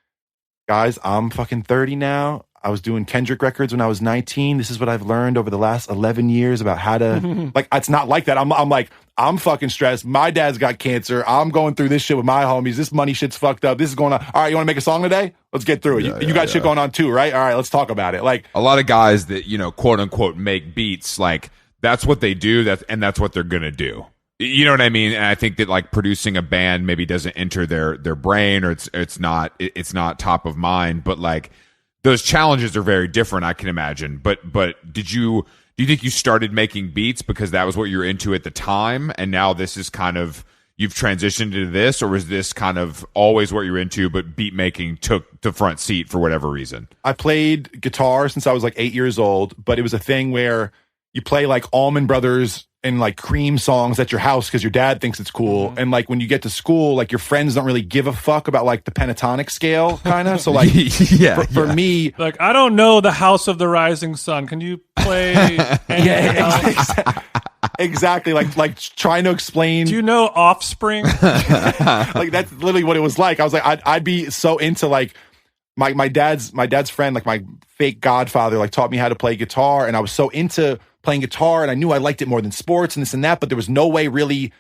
guys, I'm fucking 30 now. I was doing Kendrick records when I was 19. This is what I've learned over the last 11 years about how to, like, it's not like that. I'm like, I'm fucking stressed. My dad's got cancer. I'm going through this shit with my homies. This money shit's fucked up. This is going on. All right, you want to make a song today? Let's get through it. You got shit going on too, right? All right, let's talk about it. Like, a lot of guys that, quote unquote, make beats, like, that's what they do. That's what they're going to do. You know what I mean? And I think that, like, producing a band maybe doesn't enter their brain, or it's not top of mind, but, like, those challenges are very different, I can imagine. But do you think you started making beats because that was what you were into at the time, and now this is kind of, you've transitioned into this, or was this kind of always what you were into, but beat making took the front seat for whatever reason? I played guitar since I was like 8 years old, but it was a thing where you play like Allman Brothers and like Cream songs at your house because your dad thinks it's cool. Mm-hmm. And like when you get to school, like your friends don't really give a fuck about like the pentatonic scale, kind of. So like for me, like, I don't know the House of the Rising Sun. Can you play? Exactly. Like trying to explain. Do you know Offspring? Like, that's literally what it was like. I was like, I'd be so into like my dad's friend, like my fake godfather, like taught me how to play guitar, and I was so into playing guitar, and I knew I liked it more than sports and this and that, but there was no way really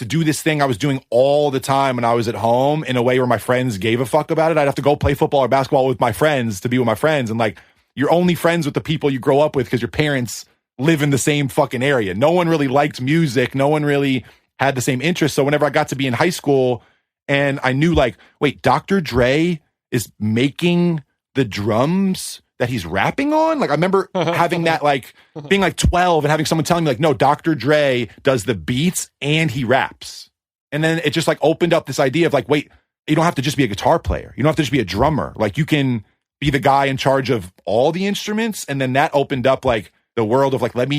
to do this thing I was doing all the time when I was at home in a way where my friends gave a fuck about it. I'd have to go play football or basketball with my friends to be with my friends. And like, you're only friends with the people you grow up with because your parents live in the same fucking area. No one really liked music. No one really had the same interests. So whenever I got to be in high school and I knew like, wait, Dr. Dre is making the drums that he's rapping on? Like, I remember having that, like, being like 12 and having someone telling me like, no, Dr. Dre does the beats and he raps. And then it just like opened up this idea of like, wait, you don't have to just be a guitar player. You don't have to just be a drummer. Like, you can be the guy in charge of all the instruments. And then that opened up like the world of like, I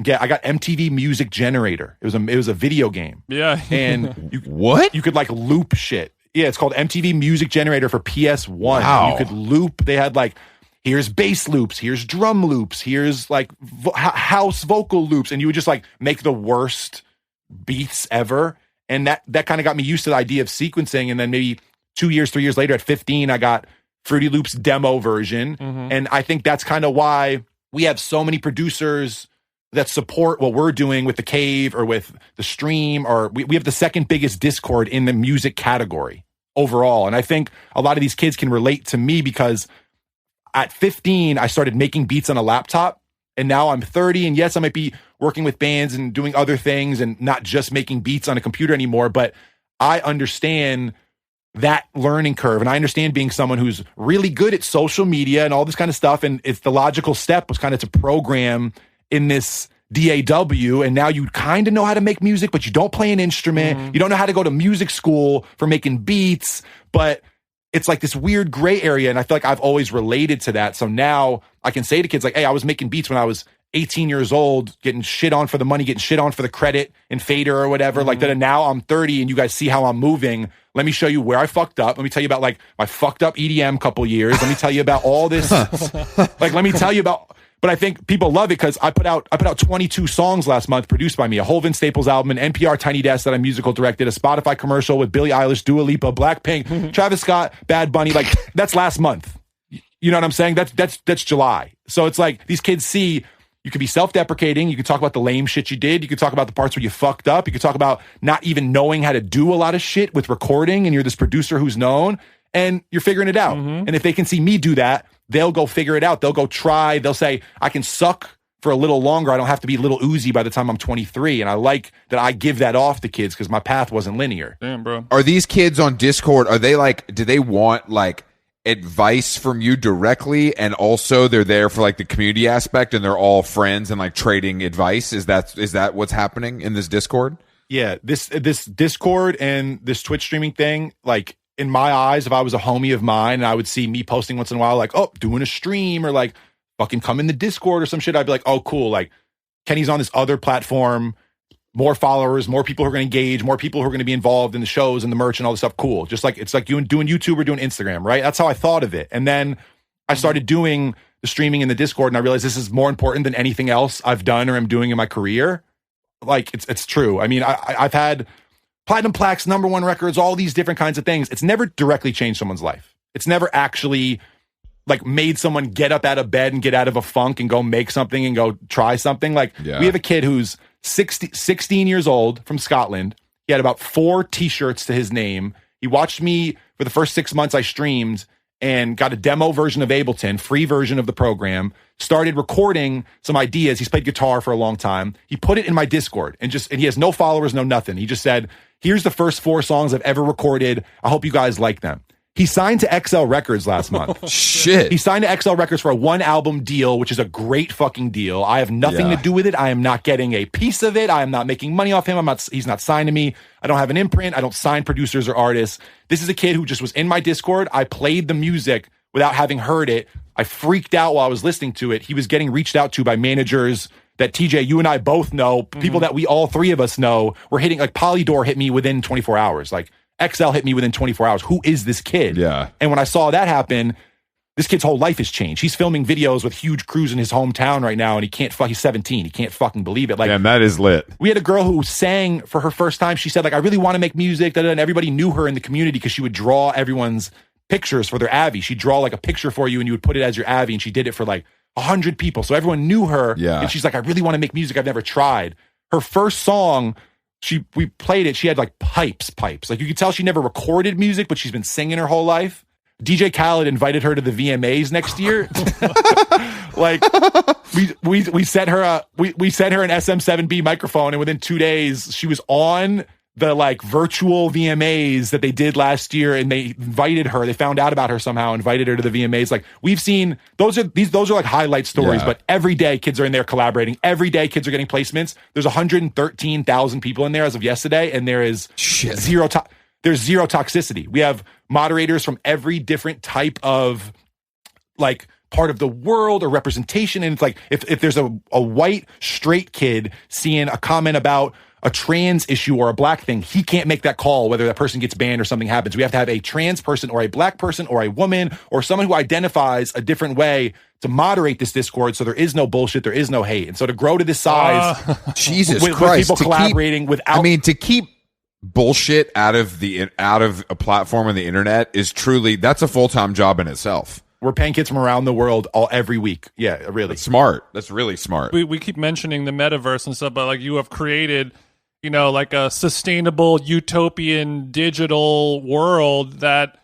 got MTV Music Generator. It was a video game. Yeah. And What? You could like loop shit. Yeah, it's called MTV Music Generator for PS1. Wow. You could loop. They had like, here's bass loops, here's drum loops, here's like house vocal loops. And you would just like make the worst beats ever. And that kind of got me used to the idea of sequencing. And then maybe 3 years later at 15, I got Fruity Loops demo version. Mm-hmm. And I think that's kind of why we have so many producers that support what we're doing with the Cave or with the Stream, or we have the second biggest Discord in the music category overall. And I think a lot of these kids can relate to me because at 15, I started making beats on a laptop, and now I'm 30. And yes, I might be working with bands and doing other things and not just making beats on a computer anymore, but I understand that learning curve. And I understand being someone who's really good at social media and all this kind of stuff. And it's the logical step was kind of to program in this DAW. And now you kind of know how to make music, but you don't play an instrument. Mm-hmm. You don't know how to go to music school for making beats, but it's like this weird gray area. And I feel like I've always related to that. So now I can say to kids like, hey, I was making beats when I was 18 years old, getting shit on for the money, getting shit on for the credit and fader or whatever. Mm-hmm. Like that. And now I'm 30 and you guys see how I'm moving. Let me show you where I fucked up. Let me tell you about like my fucked up EDM couple years. Let me tell you about all this. Like, let me tell you about, but I think people love it because I put out 22 songs last month produced by me, a whole Vince Staples album, an NPR Tiny Desk that I musical directed, a Spotify commercial with Billie Eilish, Dua Lipa, Blackpink, Travis Scott, Bad Bunny. Like, that's last month. You know what I'm saying? That's July. So it's like these kids see you could be self-deprecating. You could talk about the lame shit you did. You could talk about the parts where you fucked up. You could talk about not even knowing how to do a lot of shit with recording, and you're this producer who's known, and you're figuring it out. Mm-hmm. And if they can see me do that, they'll go figure it out. They'll go try. They'll say, I can suck for a little longer. I don't have to be Little Uzi by the time I'm 23. And I like that I give that off to kids because my path wasn't linear. Damn, bro. Are these kids on Discord, are they like, do they want like advice from you directly, and also they're there for like the community aspect and they're all friends and like trading advice? Is that what's happening in this Discord? Yeah, this Discord and this Twitch streaming thing, like in my eyes, if I was a homie of mine and I would see me posting once in a while, like, oh, doing a stream or like fucking come in the Discord or some shit, I'd be like, oh, cool. Like Kenny's on this other platform, more followers, more people who are going to engage, more people who are going to be involved in the shows and the merch and all this stuff. Cool. Just like, it's like you doing YouTube or doing Instagram, right? That's how I thought of it. And then I started doing the streaming in the Discord and I realized this is more important than anything else I've done or am doing in my career. Like it's true. I mean, I've had platinum plaques, #1 records, all these different kinds of things. It's never directly changed someone's life. It's never actually like made someone get up out of bed and get out of a funk and go make something and go try something. Like we have a kid who's 16 years old from Scotland. He had about 4 t-shirts to his name. He watched me for the first 6 months I streamed and got a demo version of Ableton, free version of the program, started recording some ideas. He's played guitar for a long time. He put it in my Discord and he has no followers, no nothing. He just said, here's the first 4 songs I've ever recorded. I hope you guys like them. He signed to XL Records last month. Shit. He signed to XL Records for a 1-album deal, which is a great fucking deal. I have nothing to do with it. I am not getting a piece of it. I am not making money off him. He's not signed to me. I don't have an imprint. I don't sign producers or artists. This is a kid who just was in my Discord. I played the music without having heard it. I freaked out while I was listening to it. He was getting reached out to by managers that TJ, you and I both know, people that we all 3 of us know, were hitting, like Polydor hit me within 24 hours. Like XL hit me within 24 hours. Who is this kid? Yeah. And when I saw that happen, this kid's whole life has changed. He's filming videos with huge crews in his hometown right now, and he's 17. He can't fucking believe it. Like, damn, that is lit. We had a girl who sang for her first time. She said, like, I really want to make music. And everybody knew her in the community because she would draw everyone's pictures for their Avi. She'd draw like a picture for you and you would put it as your Avi, and she did it for like 100 people. So everyone knew her. Yeah. And she's like, I really want to make music. I've never tried. Her first song we played it. She had like pipes. Like you could tell she never recorded music, but she's been singing her whole life. DJ Khaled invited her to the VMAs next year. Like we sent her an SM7B microphone, and within 2 days she was on the like virtual VMAs that they did last year, and they invited her. They found out about her somehow, invited her to the VMAs. Like we've seen those are like highlight stories, but every day kids are in there collaborating. Every day kids are getting placements. There's 113,000 people in there as of yesterday, and there is zero toxicity. We have moderators from every different type of like part of the world or representation. And it's like, if there's a white straight kid seeing a comment about a trans issue or a black thing, he can't make that call whether that person gets banned or something happens. We have to have a trans person or a black person or a woman or someone who identifies a different way to moderate this Discord, so there is no bullshit, there is no hate. And so to grow to this size, Jesus with Christ, people collaborating without... to keep bullshit out of a platform on the internet is truly, that's a full-time job in itself. We're paying kids from around the world every week. Yeah, really. That's smart. That's really smart. We keep mentioning the metaverse and stuff, but like you have created, like a sustainable utopian digital world that,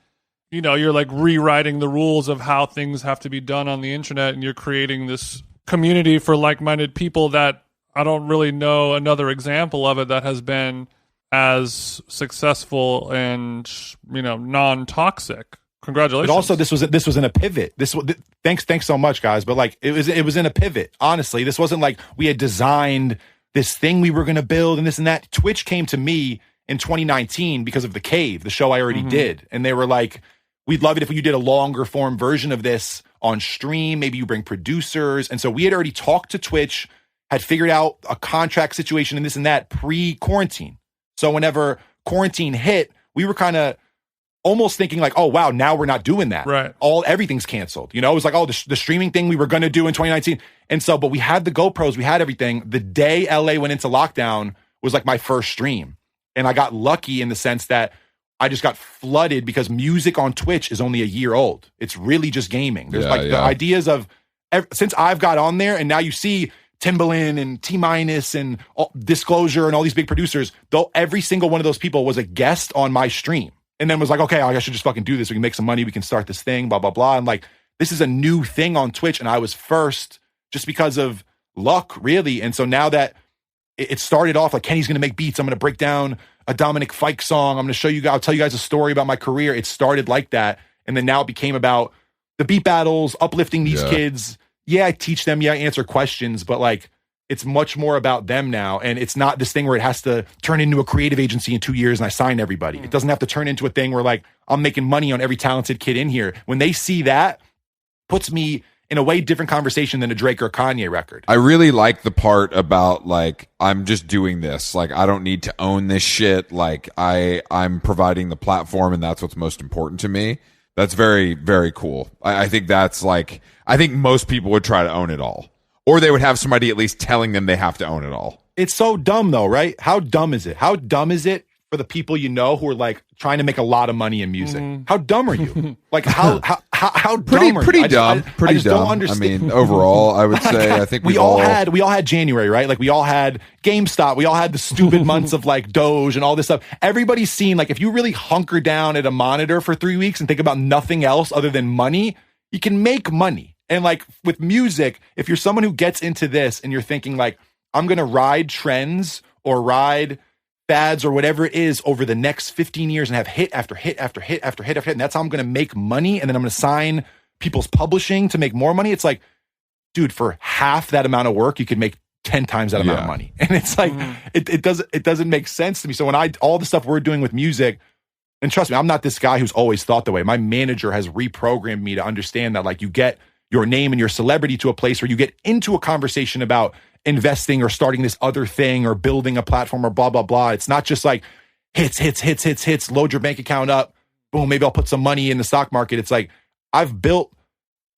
you're like rewriting the rules of how things have to be done on the internet, and you're creating this community for like-minded people that I don't really know another example of it that has been as successful and non-toxic. Congratulations. But also, this was in a pivot. Thanks so much, guys. But like, it was in a pivot. Honestly, this wasn't like we had designed this thing we were going to build and this and that. Twitch came to me in 2019 because of The Cave, the show I already did, and they were like, "We'd love it if you did a longer form version of this on stream. Maybe you bring producers." And so we had already talked to Twitch, had figured out a contract situation and this and that pre-quarantine. So whenever quarantine hit, we were kind of almost thinking like, oh, wow, now we're not doing that. Right. Everything's canceled. It was like, oh, the streaming thing we were going to do in 2019. And so, but we had the GoPros, we had everything. The day LA went into lockdown was like my first stream. And I got lucky in the sense that I just got flooded because music on Twitch is only a year old. It's really just gaming. There's the ideas of, since I've got on there, and now you see Timbaland and T-Minus and Disclosure and all these big producers, though every single one of those people was a guest on my stream. And then was like, okay, I should just fucking do this. We can make some money. We can start this thing, blah, blah, blah. And like, this is a new thing on Twitch. And I was first just because of luck, really. And so now that it started off like Kenny's going to make beats, I'm going to break down a Dominic Fike song. I'm going to show you guys, I'll tell you guys a story about my career. It started like that. And then now it became about the beat battles, uplifting these kids. Yeah, I teach them. Yeah, I answer questions. But like, it's much more about them now. And it's not this thing where it has to turn into a creative agency in 2 years and I sign everybody. It doesn't have to turn into a thing where like, I'm making money on every talented kid in here. When they see that, puts me in a way different conversation than a Drake or Kanye record. I really like the part about like, I'm just doing this. Like, I don't need to own this shit. Like I'm providing the platform and that's what's most important to me. That's very, very cool. I think that's like, I think most people would try to own it all. Or they would have somebody at least telling them they have to own it all. It's so dumb though, right? How dumb is it? How dumb is it for the people who are like trying to make a lot of money in music? How dumb are you? Like how dumb are you? Pretty dumb. I just don't understand. I mean, overall, I would say I think we all had January, right? Like we all had GameStop, we all had the stupid months of like Doge and all this stuff. Everybody's seen like if you really hunker down at a monitor for 3 weeks and think about nothing else other than money, you can make money. And like with music, if you're someone who gets into this and you're thinking like, I'm going to ride trends or ride fads or whatever it is over the next 15 years and have hit after hit after hit after hit after hit, and that's how I'm going to make money, and then I'm going to sign people's publishing to make more money. It's like, dude, for half that amount of work, you could make 10 times that amount of money. And it's like, it doesn't make sense to me. So when all the stuff we're doing with music, and trust me, I'm not this guy who's always thought the way. My manager has reprogrammed me to understand that like you get your name and your celebrity to a place where you get into a conversation about investing or starting this other thing or building a platform or blah, blah, blah. It's not just like hits, load your bank account up. Boom, maybe I'll put some money in the stock market. It's like, I've built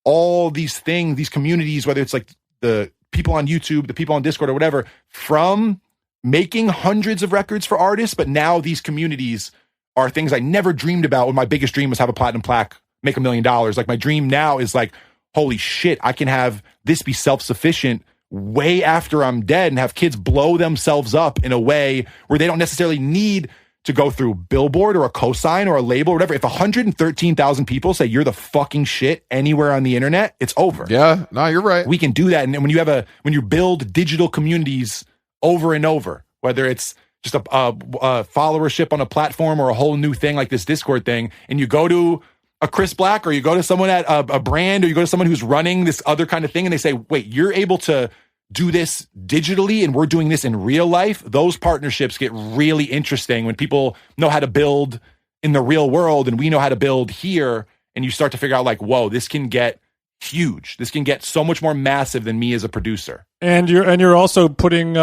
all these things, these communities, whether it's like the people on YouTube, the people on Discord or whatever, from making hundreds of records for artists. But now these communities are things I never dreamed about when my biggest dream was have a platinum plaque, make $1 million. Like my dream now is like, holy shit, I can have this be self-sufficient way after I'm dead and have kids blow themselves up in a way where they don't necessarily need to go through Billboard or a cosign or a label or whatever. If 113,000 people say you're the fucking shit anywhere on the internet, it's over. Yeah, no, you're right. We can do that. And when you build digital communities over and over, whether it's just a followership on a platform or a whole new thing like this Discord thing, and you go to a Chris Black or you go to someone at a brand or you go to someone who's running this other kind of thing and they say, wait, you're able to do this digitally and we're doing this in real life, those partnerships get really interesting when people know how to build in the real world and we know how to build here, and you start to figure out like, whoa, this can get huge. This can get so much more massive than me as a producer. And you're also putting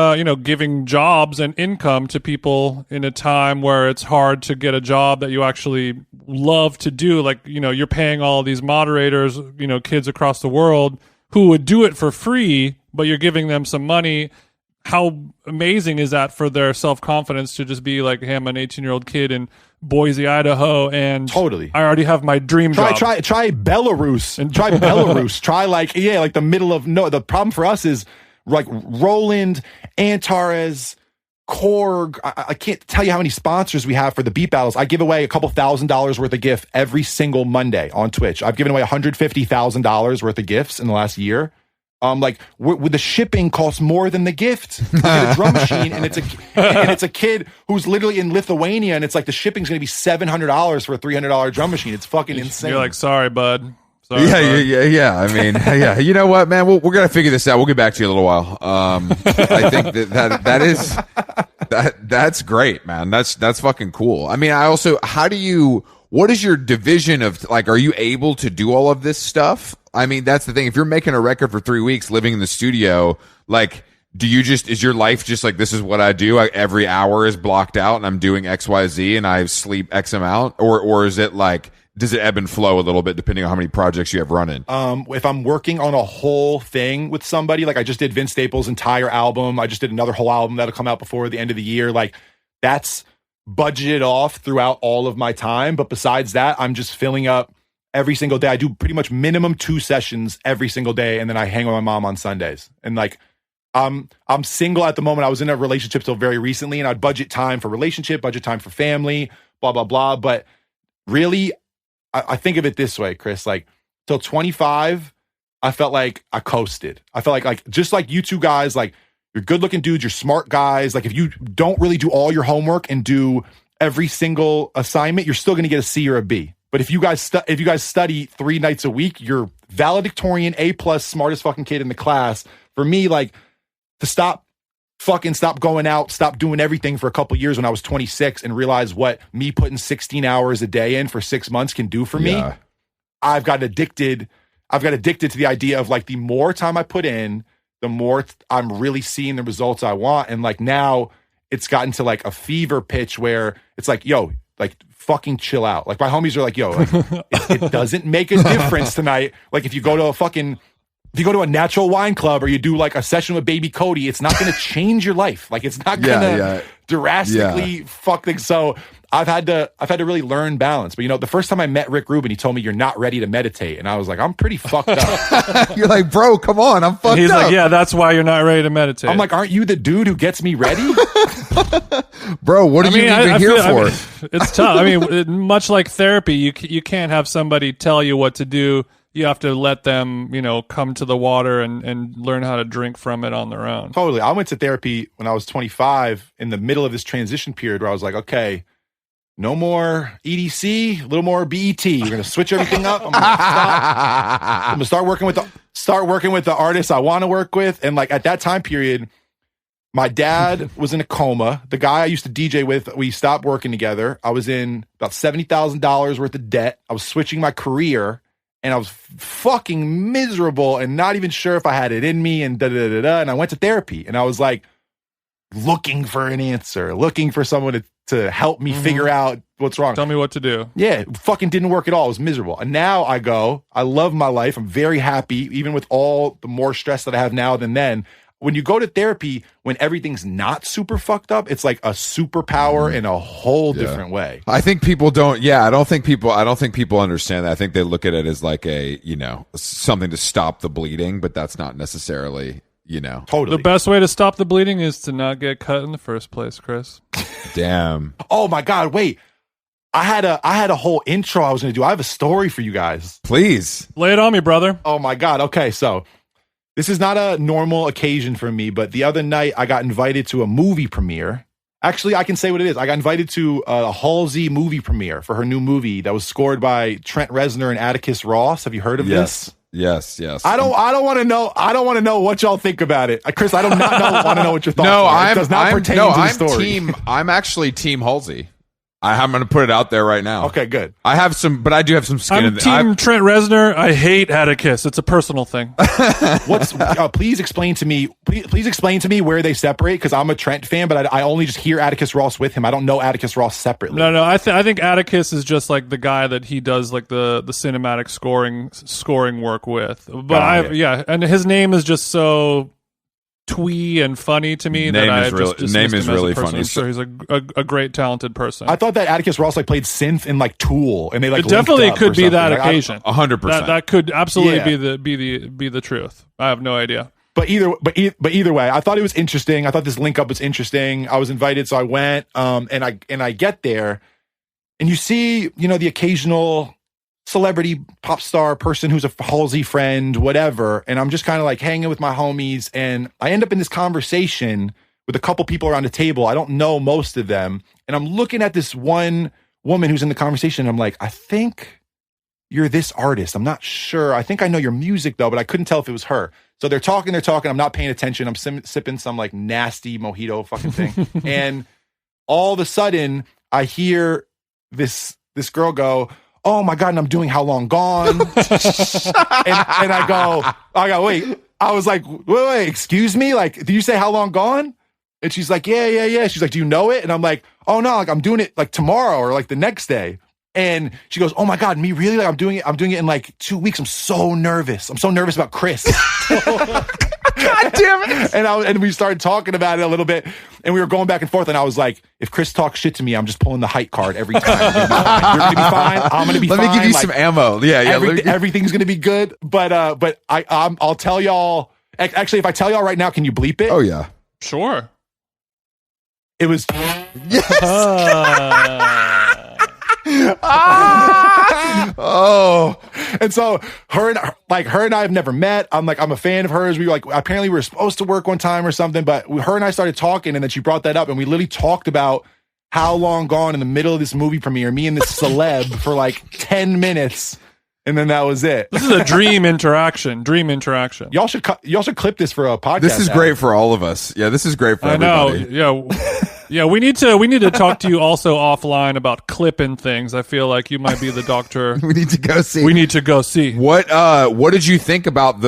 giving jobs and income to people in a time where it's hard to get a job that you actually love to do. Like, you're paying all these moderators, kids across the world who would do it for free, but you're giving them some money. How amazing is that for their self-confidence to just be like, hey, I'm an 18-year-old kid in Boise, Idaho, and totally, I already have my dream job. Try Belarus. Try Belarus. Try like the middle of no. The problem for us is like Roland, Antares, Korg. I can't tell you how many sponsors we have for the beat battles. I give away a couple $1,000s worth of gift every single Monday on Twitch. I've given away $150,000 worth of gifts in the last year. With the shipping costs more than the gift. You get a drum machine, and it's a kid who's literally in Lithuania, and it's like the shipping's going to be $700 for a $300 drum machine. It's fucking insane. You're like, sorry, bud. Sorry, yeah. I mean, yeah. You know what, man? We're gonna figure this out. We'll get back to you in a little while. I think that's great, man. That's fucking cool. I mean, what is your division of, like, are you able to do all of this stuff? I mean, that's the thing. If you're making a record for 3 weeks, living in the studio, like, is your life just like, this is what I do? Every hour is blocked out and I'm doing X, Y, Z and I sleep X amount? Or is it like, does it ebb and flow a little bit depending on how many projects you have running? If I'm working on a whole thing with somebody, like I just did Vince Staples' entire album. I just did another whole album that'll come out before the end of the year. Like, that's budgeted off throughout all of my time. But besides that, I'm just filling up every single day. I do pretty much minimum 2 sessions every single day. And then I hang with my mom on Sundays. And like, I'm single at the moment. I was in a relationship till very recently, and I'd budget time for relationship, budget time for family, blah, blah, blah. But really, I think of it this way, Chris, like till 25, I felt like I coasted. I felt like just like you two guys, like, you're good looking dudes, you're smart guys. Like, if you don't really do all your homework and do every single assignment, you're still going to get a C or a B. But if you guys study 3 nights a week, you're valedictorian, A+, smartest fucking kid in the class. For me, like, to stop going out, stop doing everything for a couple years when I was 26 and realize what me putting 16 hours a day in for 6 months can do for me. I've got addicted to the idea of like, the more time I put in, the more I'm really seeing the results I want. And like, now it's gotten to like a fever pitch where it's like, yo, like, fucking chill out. Like, my homies are like, yo, like, it doesn't make a difference tonight. Like, if you go to a natural wine club or you do like a session with Baby Cody, it's not going to change your life. Like, it's not going to drastically fuck things. So I've had to really learn balance. But the first time I met Rick Rubin, he told me, you're not ready to meditate. And I was like, I'm pretty fucked up. You're like, bro, come on, I'm fucked up. He's like, yeah, that's why you're not ready to meditate. I'm like, aren't you the dude who gets me ready? Bro, what are you even here for? It's tough. I mean, much like therapy, you can't have somebody tell you what to do. You have to let them, come to the water and learn how to drink from it on their own. Totally. I went to therapy when I was 25 in the middle of this transition period where I was like, okay, no more EDC, a little more BET. We're going to switch everything up. I'm going to start working with the artists I want to work with. And like, at that time period, my dad was in a coma. The guy I used to DJ with, we stopped working together. I was in about $70,000 worth of debt. I was switching my career. And I was fucking miserable and not even sure if I had it in me and da-da-da-da. And I went to therapy and I was like looking for an answer, looking for someone to help me figure out what's wrong. Tell me what to do. Yeah, it fucking didn't work at all. It was miserable. And now I love my life. I'm very happy, even with all the more stress that I have now than then. When you go to therapy, when everything's not super fucked up, it's like a superpower in a whole different way. I think people don't. Yeah, I don't think people understand that. I think they look at it as like a, something to stop the bleeding, but that's not necessarily, you know. Totally. The best way to stop the bleeding is to not get cut in the first place, Chris. Damn. Oh my God! Wait, I had a whole intro I was going to do. I have a story for you guys. Please Lay it on me, brother. Oh my God! Okay, so this is not a normal occasion for me, but the other night I got invited to a movie premiere. Actually, I can say what it is. I got invited to a Halsey movie premiere for her new movie that was scored by Trent Reznor and Atticus Ross. Have you heard of this? Yes. I don't want to know. I don't want to know what y'all think about it, Chris. I do not want to know what your thoughts No, are. It does not pertain to the story. I'm actually Team Halsey. I'm going to put it out there right now. Okay, good. I have some, but I do have some skin I'm in Team Trent Reznor. I hate Atticus. It's a personal thing. Please explain to me. Please explain to me where they separate, because I'm a Trent fan, but I only just hear Atticus Ross with him. I don't know Atticus Ross separately. No. I think Atticus is just like the guy that he does like the cinematic scoring work with. But and his name is just so twee and funny to me that I just dismissed him as a person. Funny. So he's a great talented person. I thought that Atticus Ross like played synth in like Tool, and they like it definitely could be that like, occasion. 100%. That could absolutely be the truth. I have no idea. But either way, I thought it was interesting. I thought this link up was interesting. I was invited, so I went. And I get there, and you see, the occasional celebrity pop star person who's a Halsey friend, whatever. And I'm just kind of like hanging with my homies. And I end up in this conversation with a couple people around the table. I don't know most of them. And I'm looking at this one woman who's in the conversation. And I'm like, I think you're this artist. I'm not sure. I think I know your music though, but I couldn't tell if it was her. So they're talking. I'm not paying attention. I'm sipping some like nasty mojito fucking thing. And all of a sudden I hear this girl go, "Oh my God," and I'm doing How Long Gone. and I go, wait. I was like, wait, excuse me? Like, did you say How Long Gone? And she's like, yeah. She's like, do you know it? And I'm like, oh no, like I'm doing it like tomorrow or like the next day. And she goes, "Oh my God, me really? Like I'm doing it in like 2 weeks. I'm so nervous. I'm so nervous about Chris." God damn it. And we started talking about it a little bit, and we were going back and forth, and I was like, if Chris talks shit to me, I'm just pulling the height card every time. You're gonna be fine. I'm gonna be fine. Let me give you some ammo. Yeah. Everything's gonna be good. But I'll tell y'all. Actually, if I tell y'all right now, can you bleep it? Oh yeah. Sure. It was Oh, and so her and I have never met. I'm a fan of hers. Apparently we were supposed to work one time or something, but her and I started talking, and then she brought that up, and we literally talked about How Long Gone in the middle of this movie premiere, me and this celeb for like 10 minutes. And then that was it. This is a dream interaction. Y'all should clip this for a podcast. This is great for all of us. Yeah, this is great for everybody. Yeah. We need to talk to you also offline about clipping things. I feel like you might be the doctor. We need to go see. What did you think about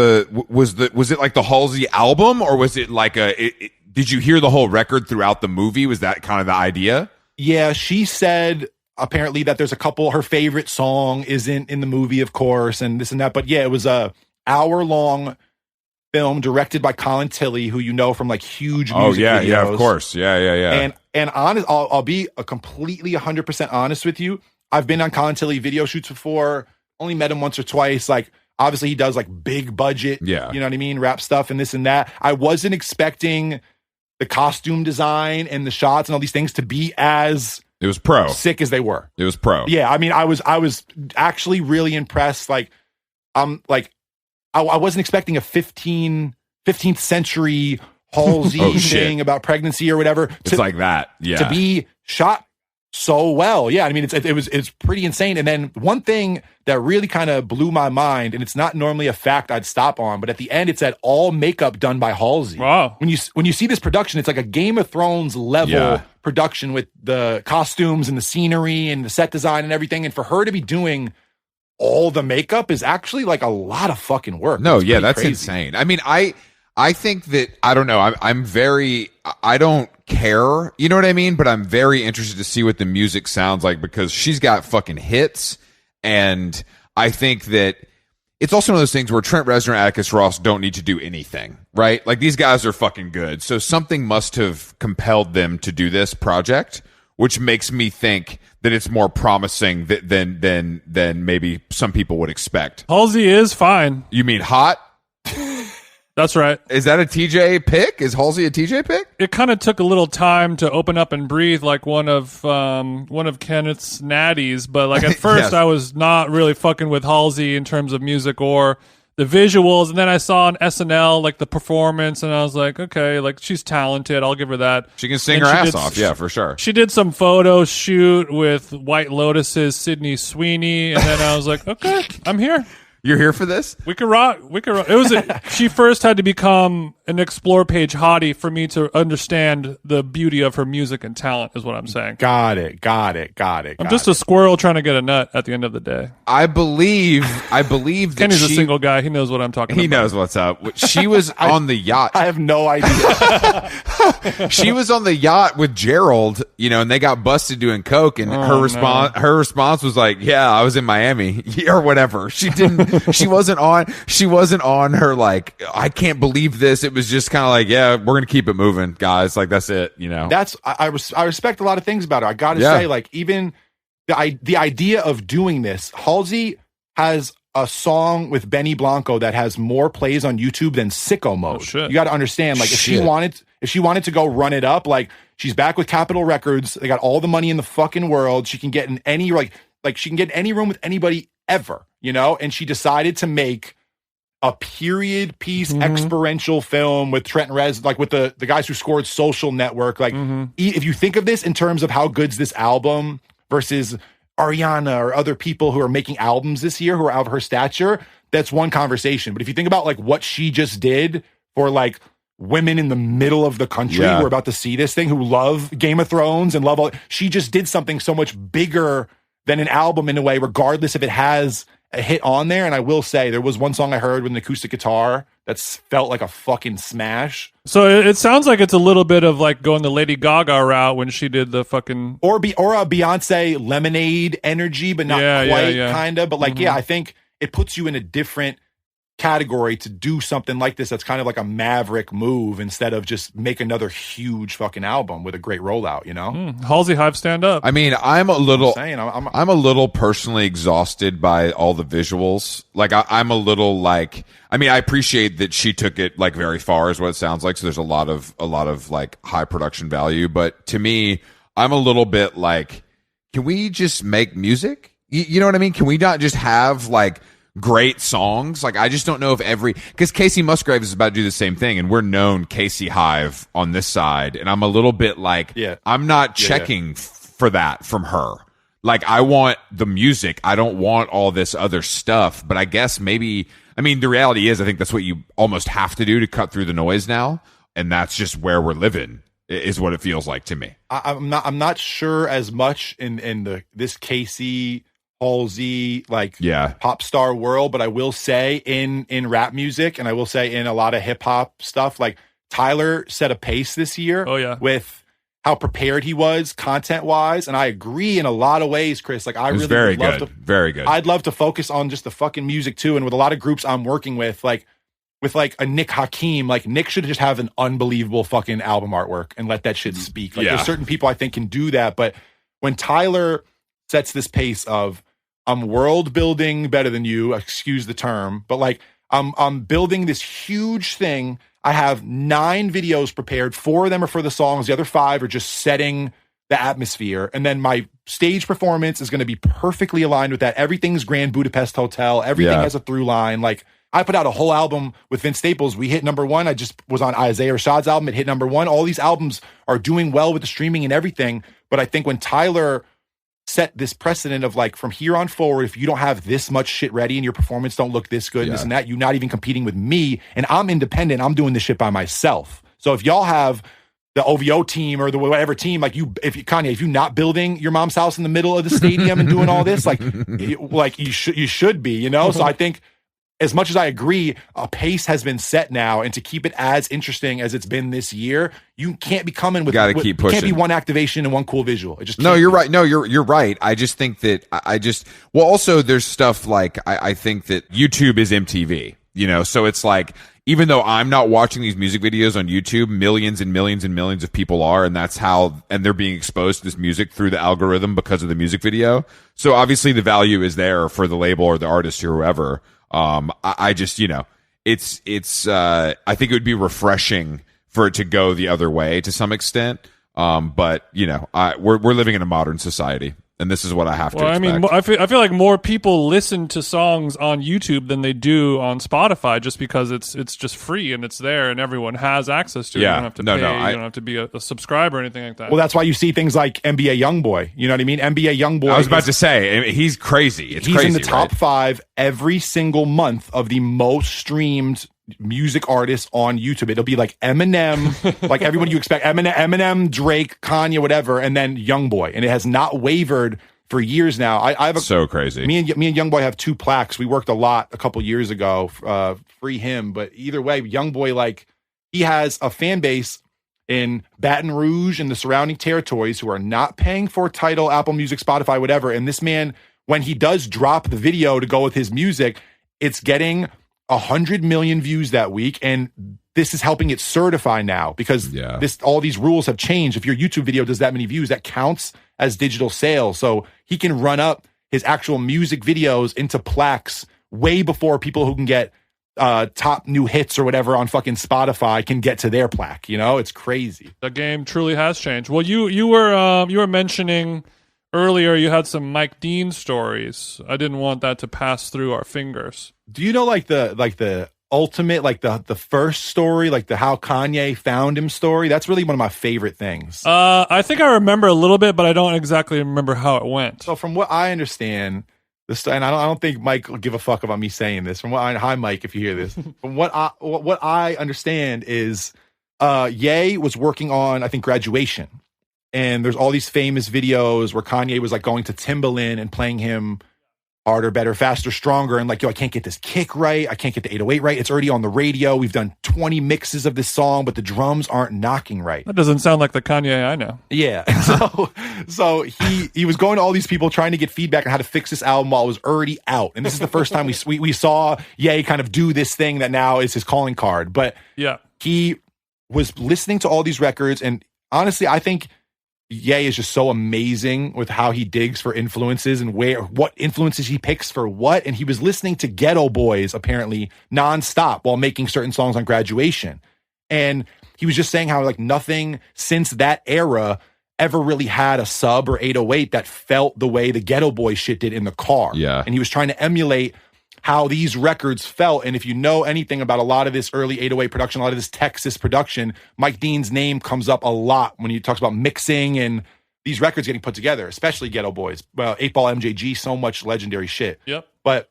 was it like the Halsey album, or was it like did you hear the whole record throughout the movie? Was that kind of the idea? Yeah, she said apparently that there's a couple, her favorite song isn't in the movie, of course, and this and that. But yeah, it was a hour-long film directed by Colin Tilley, who you know from like huge music videos. Yeah, of course. Yeah. And honest, I'll be completely 100% honest with you. I've been on Colin Tilley video shoots before, only met him once or twice. Like, obviously he does like big budget, you know what I mean, rap stuff and this and that. I wasn't expecting the costume design and the shots and all these things to be as it was pro sick as they were. It was pro. Yeah, I mean, I was actually really impressed. Like, I wasn't expecting a 15th century Halsey thing about pregnancy or whatever. It's like that, yeah. To be shot so well, yeah. I mean, it's pretty insane. And then one thing that really kind of blew my mind, and it's not normally a fact I'd stop on, but at the end, it's that all makeup done by Halsey. Wow. When you see this production, it's like a Game of Thrones level production with the costumes and the scenery and the set design and everything. And for her to be doing all the makeup is actually like a lot of fucking work. No, yeah, that's crazy. Insane. I mean, I think that, I don't know, I don't care, you know what I mean? But I'm very interested to see what the music sounds like, because she's got fucking hits. And I think that it's also one of those things where Trent Reznor and Atticus Ross don't need to do anything, right? Like, these guys are fucking good. So something must have compelled them to do this project, which makes me think that it's more promising than maybe some people would expect. Halsey is fine. You mean hot? That's right. Is that a TJ pick? Is Halsey a TJ pick? It kind of took a little time to open up and breathe, like one of Kenneth's natties. But like at first, Yes. I was not really fucking with Halsey in terms of music or the visuals. And then I saw on SNL like the performance, and I was like, okay, like she's talented. I'll give her that. She can sing And her she ass did- off. Yeah, for sure. She did some photo shoot with White Lotus's Sydney Sweeney, and then I was like, okay, I'm here. You're here for this? We could rock. It was. She first had to become an explore page hottie for me to understand the beauty of her music and talent. Is what I'm saying. Got it. I'm just a squirrel trying to get a nut at the end of the day. I believe that Kenny's a she, single guy. He knows what I'm talking about. he knows what's up. She was on the yacht. I have no idea. She was on the yacht with Gerald, and they got busted doing coke, and her response was like, "Yeah, I was in Miami or whatever." She wasn't on her like, "I can't believe this." It was just kind of like, "Yeah, we're gonna keep it moving, guys." Like that's it, That's I respect a lot of things about her. I got to Yeah. say, like, even the idea of doing this, Halsey has a song with Benny Blanco that has more plays on YouTube than Sicko Mode. Oh, shit. You got to understand, like, if she Shit. wanted to go run it up, like, she's back with Capitol Records. They got all the money in the fucking world. She can get in any like she can get in any room with anybody ever, and she decided to make a period piece experiential film with Trent Reznor, like with the guys who scored Social Network. Like, if you think of this in terms of how good's this album versus Ariana or other people who are making albums this year who are out of her stature, that's one conversation. But if you think about like what she just did for like women in the middle of the country Yeah. who are about to see this thing, who love Game of Thrones and love all, she just did something so much bigger than an album in a way, regardless if it has a hit on there. And I will say there was one song I heard with an acoustic guitar that felt like a fucking smash. So it sounds like it's a little bit of like going the Lady Gaga route when she did the fucking. Or a Beyonce Lemonade energy, but not quite, kind of. But like, I think it puts you in a different category to do something like this that's kind of like a maverick move instead of just make another huge fucking album with a great rollout, Halsey Hive, stand up. I mean, I'm a little personally exhausted by all the visuals. Like, I'm a little like, I mean, I appreciate that she took it like very far, is what it sounds like. So there's a lot of like high production value. But to me, I'm a little bit like, can we just make music? You know what I mean? Can we not just have like great songs? Like, I just don't know if because Casey Musgrave is about to do the same thing, and we're known Casey Hive on this side, and I'm a little bit like, I'm not checking for that from her. Like, I want the music, I don't want all this other stuff. But I guess maybe, I mean, the reality is, I think that's what you almost have to do to cut through the noise now, and that's just where we're living, is what it feels like to me. I'm not sure as much in this Casey Halsey like pop star world, but I will say in rap music, and I will say in a lot of hip hop stuff, like Tyler set a pace this year with how prepared he was content wise, and I agree in a lot of ways, Chris. Like, I really very would love good, very good. I'd love to focus on just the fucking music too, and with a lot of groups I'm working with, like with like a Nick Hakim, like Nick should just have an unbelievable fucking album artwork and let that shit speak. Like, there's certain people I think can do that, but when Tyler sets this pace of, I'm world building better than you, excuse the term, but like I'm building this huge thing. I have 9 videos prepared. 4 of them are for the songs. The other 5 are just setting the atmosphere. And then my stage performance is going to be perfectly aligned with that. Everything's Grand Budapest Hotel. Everything has a through line. Like, I put out a whole album with Vince Staples. We hit #1. I just was on Isaiah Rashad's album. It hit #1. All these albums are doing well with the streaming and everything. But I think when Tyler set this precedent of like, from here on forward, if you don't have this much shit ready and your performance don't look this good, and this and that, you're not even competing with me, and I'm independent, I'm doing this shit by myself. So if y'all have the OVO team or the whatever team, like if you're not building your mom's house in the middle of the stadium and doing all this, like you should be, So I think, as much as I agree, a pace has been set now, and to keep it as interesting as it's been this year, you can't be coming with. Keep pushing. Can't be one activation and one cool visual. It just no, you're right. No, you're right. I just think that also there's stuff like I think that YouTube is MTV. So it's like, even though I'm not watching these music videos on YouTube, millions and millions and millions of people are, and they're being exposed to this music through the algorithm because of the music video. So obviously the value is there for the label or the artist or whoever. I just, it's I think it would be refreshing for it to go the other way to some extent. But you know, we're living in a modern society, and this is what I have to expect. I mean, I feel like more people listen to songs on YouTube than they do on Spotify, just because it's just free and it's there and everyone has access to it. You don't have to pay. You don't have to be a subscriber or anything like that. Well, that's why you see things like NBA YoungBoy. You know what I mean? NBA YoungBoy. I was about to say, he's crazy. He's in the top 5 every single month of the most streamed music artists on YouTube. It'll be like Eminem, like everyone you expect, Eminem, Drake, Kanye, whatever, and then YoungBoy, and it has not wavered for years now. I have so crazy. Me and YoungBoy have 2 plaques. We worked a lot a couple years ago. Free him, but either way, YoungBoy, like, he has a fan base in Baton Rouge and the surrounding territories who are not paying for Tidal, Apple Music, Spotify, whatever. And this man, when he does drop the video to go with his music, it's getting 100 million views that week, and this is helping it certify now because all these rules have changed. If your YouTube video does that many views, that counts as digital sales. So he can run up his actual music videos into plaques way before people who can get top new hits or whatever on fucking Spotify can get to their plaque. You know, it's crazy. The game truly has changed. Well, you were mentioning earlier you had some Mike Dean stories. I didn't want that to pass through our fingers. Do you know like the ultimate, like the first story, like the how Kanye found him story? That's really one of my favorite things. I think I remember a little bit, but I don't exactly remember how it went. So from what I understand, and I don't think Mike will give a fuck about me saying this. Hi Mike, if you hear this. From what I understand is, Ye was working on, I think, Graduation. And there's all these famous videos where Kanye was like going to Timbaland and playing him harder, better, faster, stronger. And like, yo, I can't get this kick right. I can't get the 808 right. It's already on the radio. We've done 20 mixes of this song, but the drums aren't knocking right. That doesn't sound like the Kanye I know. Yeah. So he was going to all these people trying to get feedback on how to fix this album while it was already out. And this is the first time we saw Ye kind of do this thing that now is his calling card. But yeah, he was listening to all these records. And honestly, I think Ye is just so amazing with how he digs for influences and what influences he picks for what. And he was listening to Ghetto Boys apparently nonstop while making certain songs on Graduation. And he was just saying how like nothing since that era ever really had a sub or 808 that felt the way the Ghetto Boys shit did in the car. Yeah. And he was trying to emulate how these records felt. And if you know anything about a lot of this early 808 production, a lot of this Texas production, Mike Dean's name comes up a lot when he talks about mixing and these records getting put together, especially Ghetto Boys. Well, 8-Ball MJG, so much legendary shit. Yep. But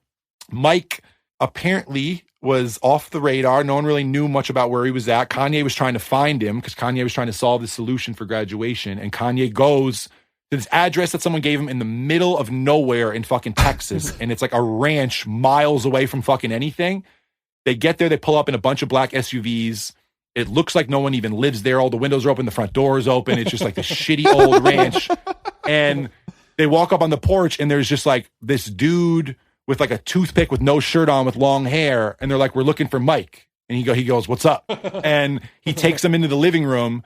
Mike apparently was off the radar. No one really knew much about where he was at. Kanye was trying to find him because Kanye was trying to solve the solution for Graduation. And Kanye goes to this address that someone gave him in the middle of nowhere in fucking Texas. And it's like a ranch miles away from fucking anything. They get there, they pull up in a bunch of black SUVs. It looks like no one even lives there. All the windows are open, the front door is open. It's just like this shitty old ranch. And they walk up on the porch and there's just like this dude with like a toothpick with no shirt on with long hair. And they're like, we're looking for Mike. And he goes, what's up? And he takes them into the living room.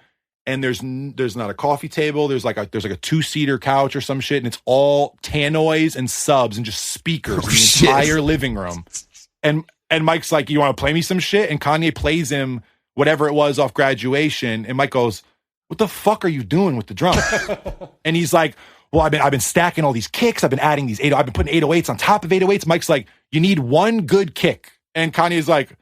And there's not a coffee table. There's like a 2-seater couch or some shit, and it's all tannoys and subs and just speakers in the entire living room. And Mike's like, "You want to play me some shit?" And Kanye plays him whatever it was off Graduation, and Mike goes, "What the fuck are you doing with the drums?" And he's like, "Well, I've been stacking all these kicks. I've been adding these I've been putting 808s on top of 808s." Mike's like, "You need one good kick," and Kanye's like,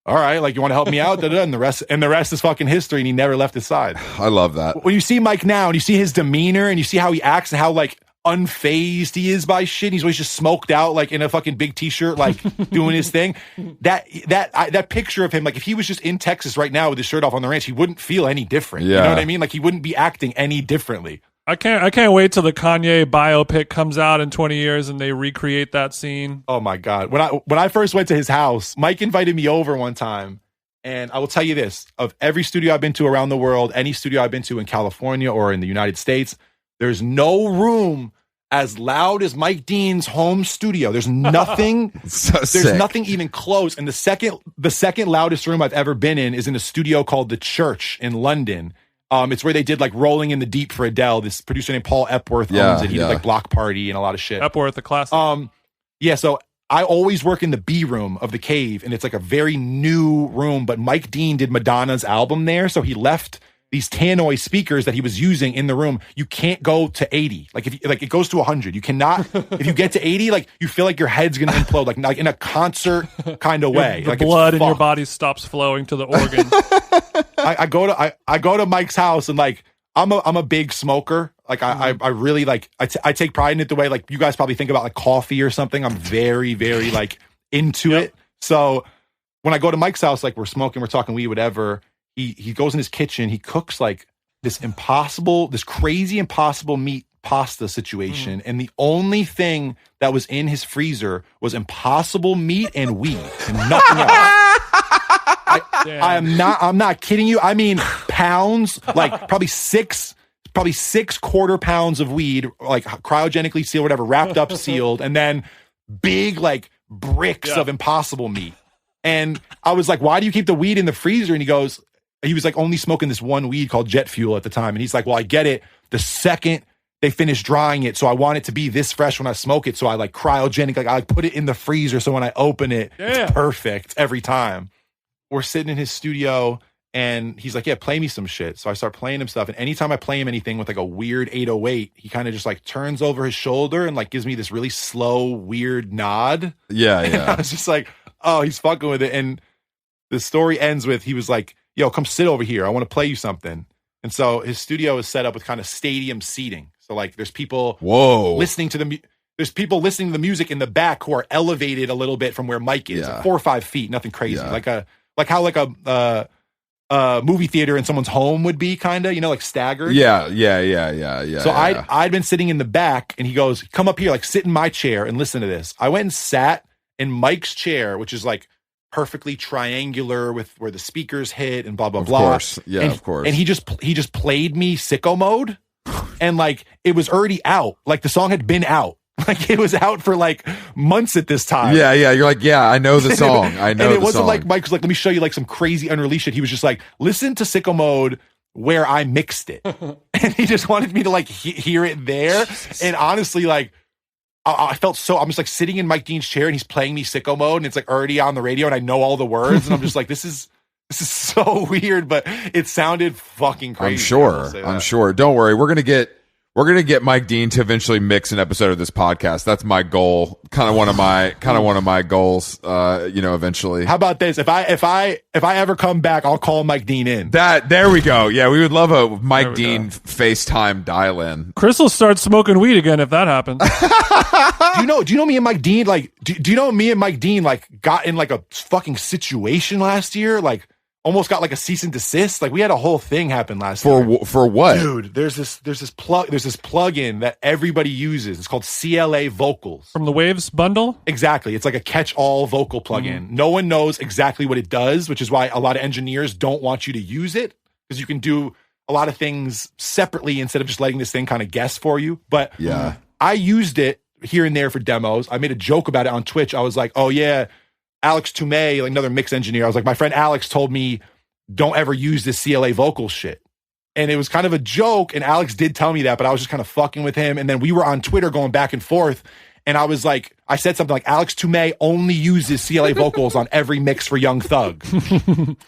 all right, like, you want to help me out? And the rest is fucking history, and he never left his side. I love that. When you see Mike now, and you see his demeanor, and you see how he acts, and how, like, unfazed he is by shit, he's always just smoked out, like, in a fucking big t-shirt, like, doing his thing. That picture of him, like, if he was just in Texas right now with his shirt off on the ranch, he wouldn't feel any different. Yeah. You know what I mean? Like, he wouldn't be acting any differently. I can't wait till the Kanye biopic comes out in 20 years and they recreate that scene. Oh my God. When I first went to his house, Mike invited me over one time, and I will tell you this, of every studio I've been to around the world, any studio I've been to in California or in the United States, there's no room as loud as Mike Dean's home studio. There's nothing nothing even close. And the second loudest room I've ever been in is in a studio called The Church in London. It's where they did like Rolling in the Deep for Adele. This producer named Paul Epworth owns it. He did like Block Party and a lot of shit. Epworth, the classic. So I always work in the B room of the cave, and it's like a very new room, but Mike Dean did Madonna's album there, so he left these tannoy speakers that he was using in the room. You can't go to 80. Like if it goes to 100. You cannot. If you get to 80, like you feel like your head's gonna implode, like in a concert kind of way. The like blood in your body stops flowing to the organ. I go to Mike's house, and like I'm a big smoker. Like I really like I take pride in it the way like you guys probably think about like coffee or something. I'm very very like into it. So when I go to Mike's house, like we're smoking, we're talking weed, whatever. He goes in his kitchen. He cooks like this crazy impossible meat pasta situation, and the only thing that was in his freezer was impossible meat and weed, and nothing else. I'm not kidding you. I mean, pounds, like probably six quarter pounds of weed, like cryogenically sealed, whatever, wrapped up, sealed, and then big like bricks of impossible meat. And I was like, why do you keep the weed in the freezer? And he was like only smoking this one weed called jet fuel at the time. And he's like, well, I get it. The second they finish drying it, so I want it to be this fresh when I smoke it. So I like cryogenic, like I put it in the freezer. So when I open it, it's perfect every time. We're sitting in his studio and he's like, yeah, play me some shit. So I start playing him stuff. And anytime I play him anything with like a weird 808, he kind of just like turns over his shoulder and like gives me this really slow, weird nod. Yeah. And I was just like, oh, he's fucking with it. And the story ends with, he was like, yo, come sit over here. I want to play you something. And so his studio is set up with kind of stadium seating. So like there's people listening to the music in the back who are elevated a little bit from where Mike is, like 4 or 5 feet, nothing crazy. Yeah. Like how a movie theater in someone's home would be, kind of, like staggered. Yeah. So I'd been sitting in the back, and he goes, come up here, like sit in my chair and listen to this. I went and sat in Mike's chair, which is like perfectly triangular with where the speakers hit and blah blah blah. Of course, yeah, of course. And he just played me Sicko Mode, and like it was already out. Like the song had been out. Like it was out for like months at this time. Yeah. You're like, yeah, I know the song. I know. And it wasn't like Mike was like, let me show you like some crazy unreleased shit. He was just like, listen to Sicko Mode where I mixed it, and he just wanted me to like hear it there. And honestly, like. I felt I'm just like sitting in Mike Dean's chair and he's playing me Sicko Mode and it's like already on the radio and I know all the words and I'm just like, this is so weird, but it sounded fucking crazy. I'm sure. Don't worry. We're going to get Mike Dean to eventually mix an episode of this podcast. That's my goal. Kind of one of my goals, eventually. How about this? If I ever come back, I'll call Mike Dean in. There we go. Yeah, we would love a Mike Dean FaceTime dial-in. Chris will start smoking weed again if that happens. Do you know me and Mike Dean, like, do you know me and Mike Dean, like, got in, like, a fucking situation last year? Like, almost got, like, a cease and desist. Like, we had a whole thing happen last year. For what? Dude, there's this plugin that everybody uses. It's called CLA Vocals. From the Waves bundle? Exactly. It's like a catch-all vocal plugin. No one knows exactly what it does, which is why a lot of engineers don't want you to use it, because you can do a lot of things separately instead of just letting this thing kind of guess for you. But yeah, I used it here and there for demos. I made a joke about it on Twitch. I was like, oh yeah, Alex Toomey, like another mix engineer. I was like, my friend Alex told me, don't ever use this CLA vocal shit. And it was kind of a joke. And Alex did tell me that, but I was just kind of fucking with him. And then we were on Twitter going back and forth. And I was like, I said something like, Alex Toomey only uses CLA vocals on every mix for Young Thug.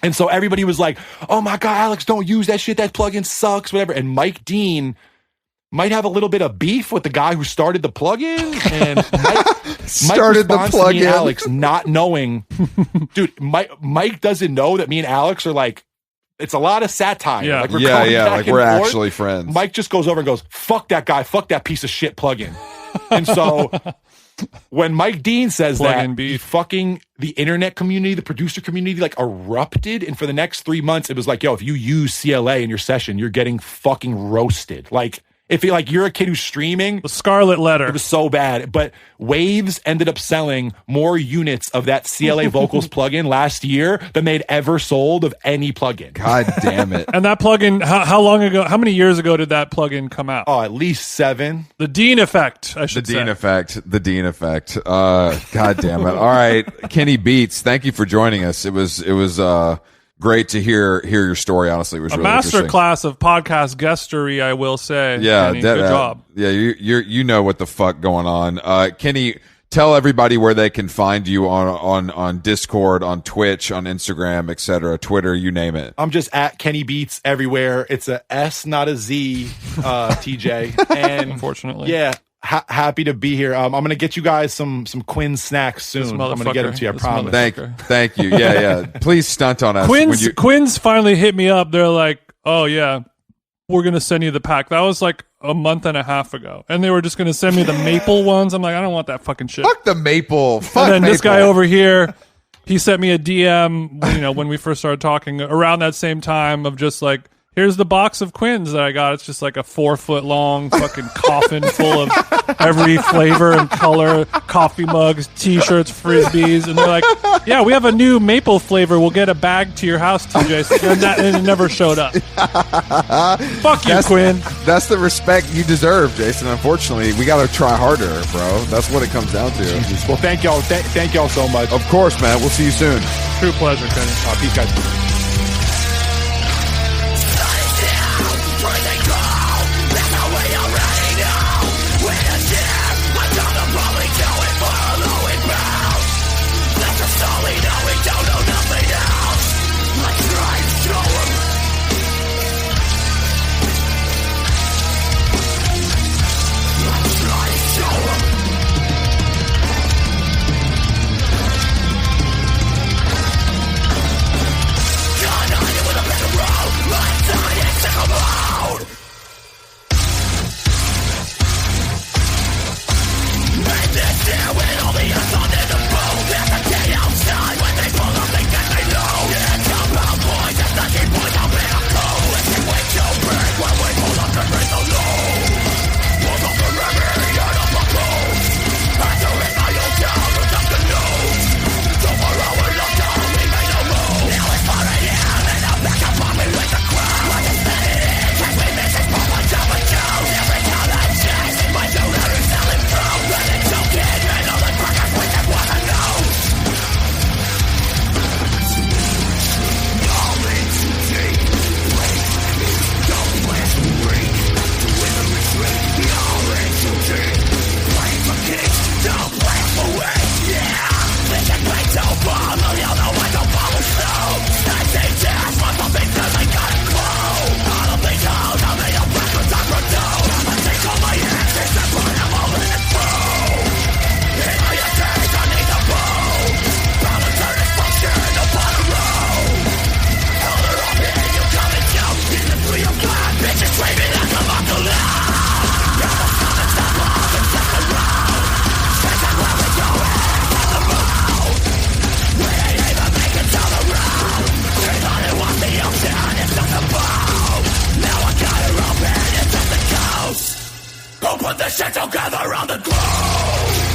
And so everybody was like, oh my God, Alex, don't use that shit. That plugin sucks, whatever. And Mike Dean might have a little bit of beef with the guy who started the plugin, and Mike responds to me and Alex not knowing. Dude, Mike doesn't know that me and Alex are like, it's a lot of satire. Yeah, like like we're actually friends. Mike just goes over and goes, fuck that guy, fuck that piece of shit plugin. And so when Mike Dean says the internet community, the producer community, like erupted. And for the next 3 months, it was like, yo, if you use CLA in your session, you're getting fucking roasted. Like, if you're a kid who's streaming, the Scarlet Letter. It was so bad. But Waves ended up selling more units of that CLA Vocals plugin last year than they'd ever sold of any plugin. God damn it. And that plugin, how long ago, how many years ago did that plugin come out? Oh, at least 7. The Dean Effect, I should say. The Dean Effect. God damn it. All right. Kenny Beats, thank you for joining us. It was great to hear your story. Honestly, it was a really master class of podcast guestery, I will say. Yeah, Kenny, good job. Yeah, you know what the fuck going on, Kenny. tell everybody where they can find you on Discord, on Twitch, on Instagram, etc., Twitter, you name it. I'm just at Kenny Beats everywhere. It's a S, not a Z, TJ. And unfortunately, yeah, happy to be here. I'm going to get you guys some Quinn snacks soon. I'm going to get them to you, I promise. Thank you. Yeah. Please stunt on us. Quinn's finally hit me up. They're like, oh yeah, we're going to send you the pack. That was like a month and a half ago, and they were just going to send me the maple ones. I'm like, I don't want that fucking shit. Fuck the maple. And then this guy over here, he sent me a DM, when we first started talking around that same time, of just like, here's the box of Quins that I got. It's just like a 4-foot long fucking coffin full of every flavor and color, coffee mugs, t-shirts, frisbees. And they're like, yeah, we have a new maple flavor. We'll get a bag to your house, TJ. And it never showed up. Fuck you, Quinn. That's the respect you deserve, Jason. Unfortunately, we got to try harder, bro. That's what it comes down to. Jesus. Well, thank y'all. Thank y'all so much. Of course, man. We'll see you soon. True pleasure, Kenny. Peace, guys. Put the shit together on the globe.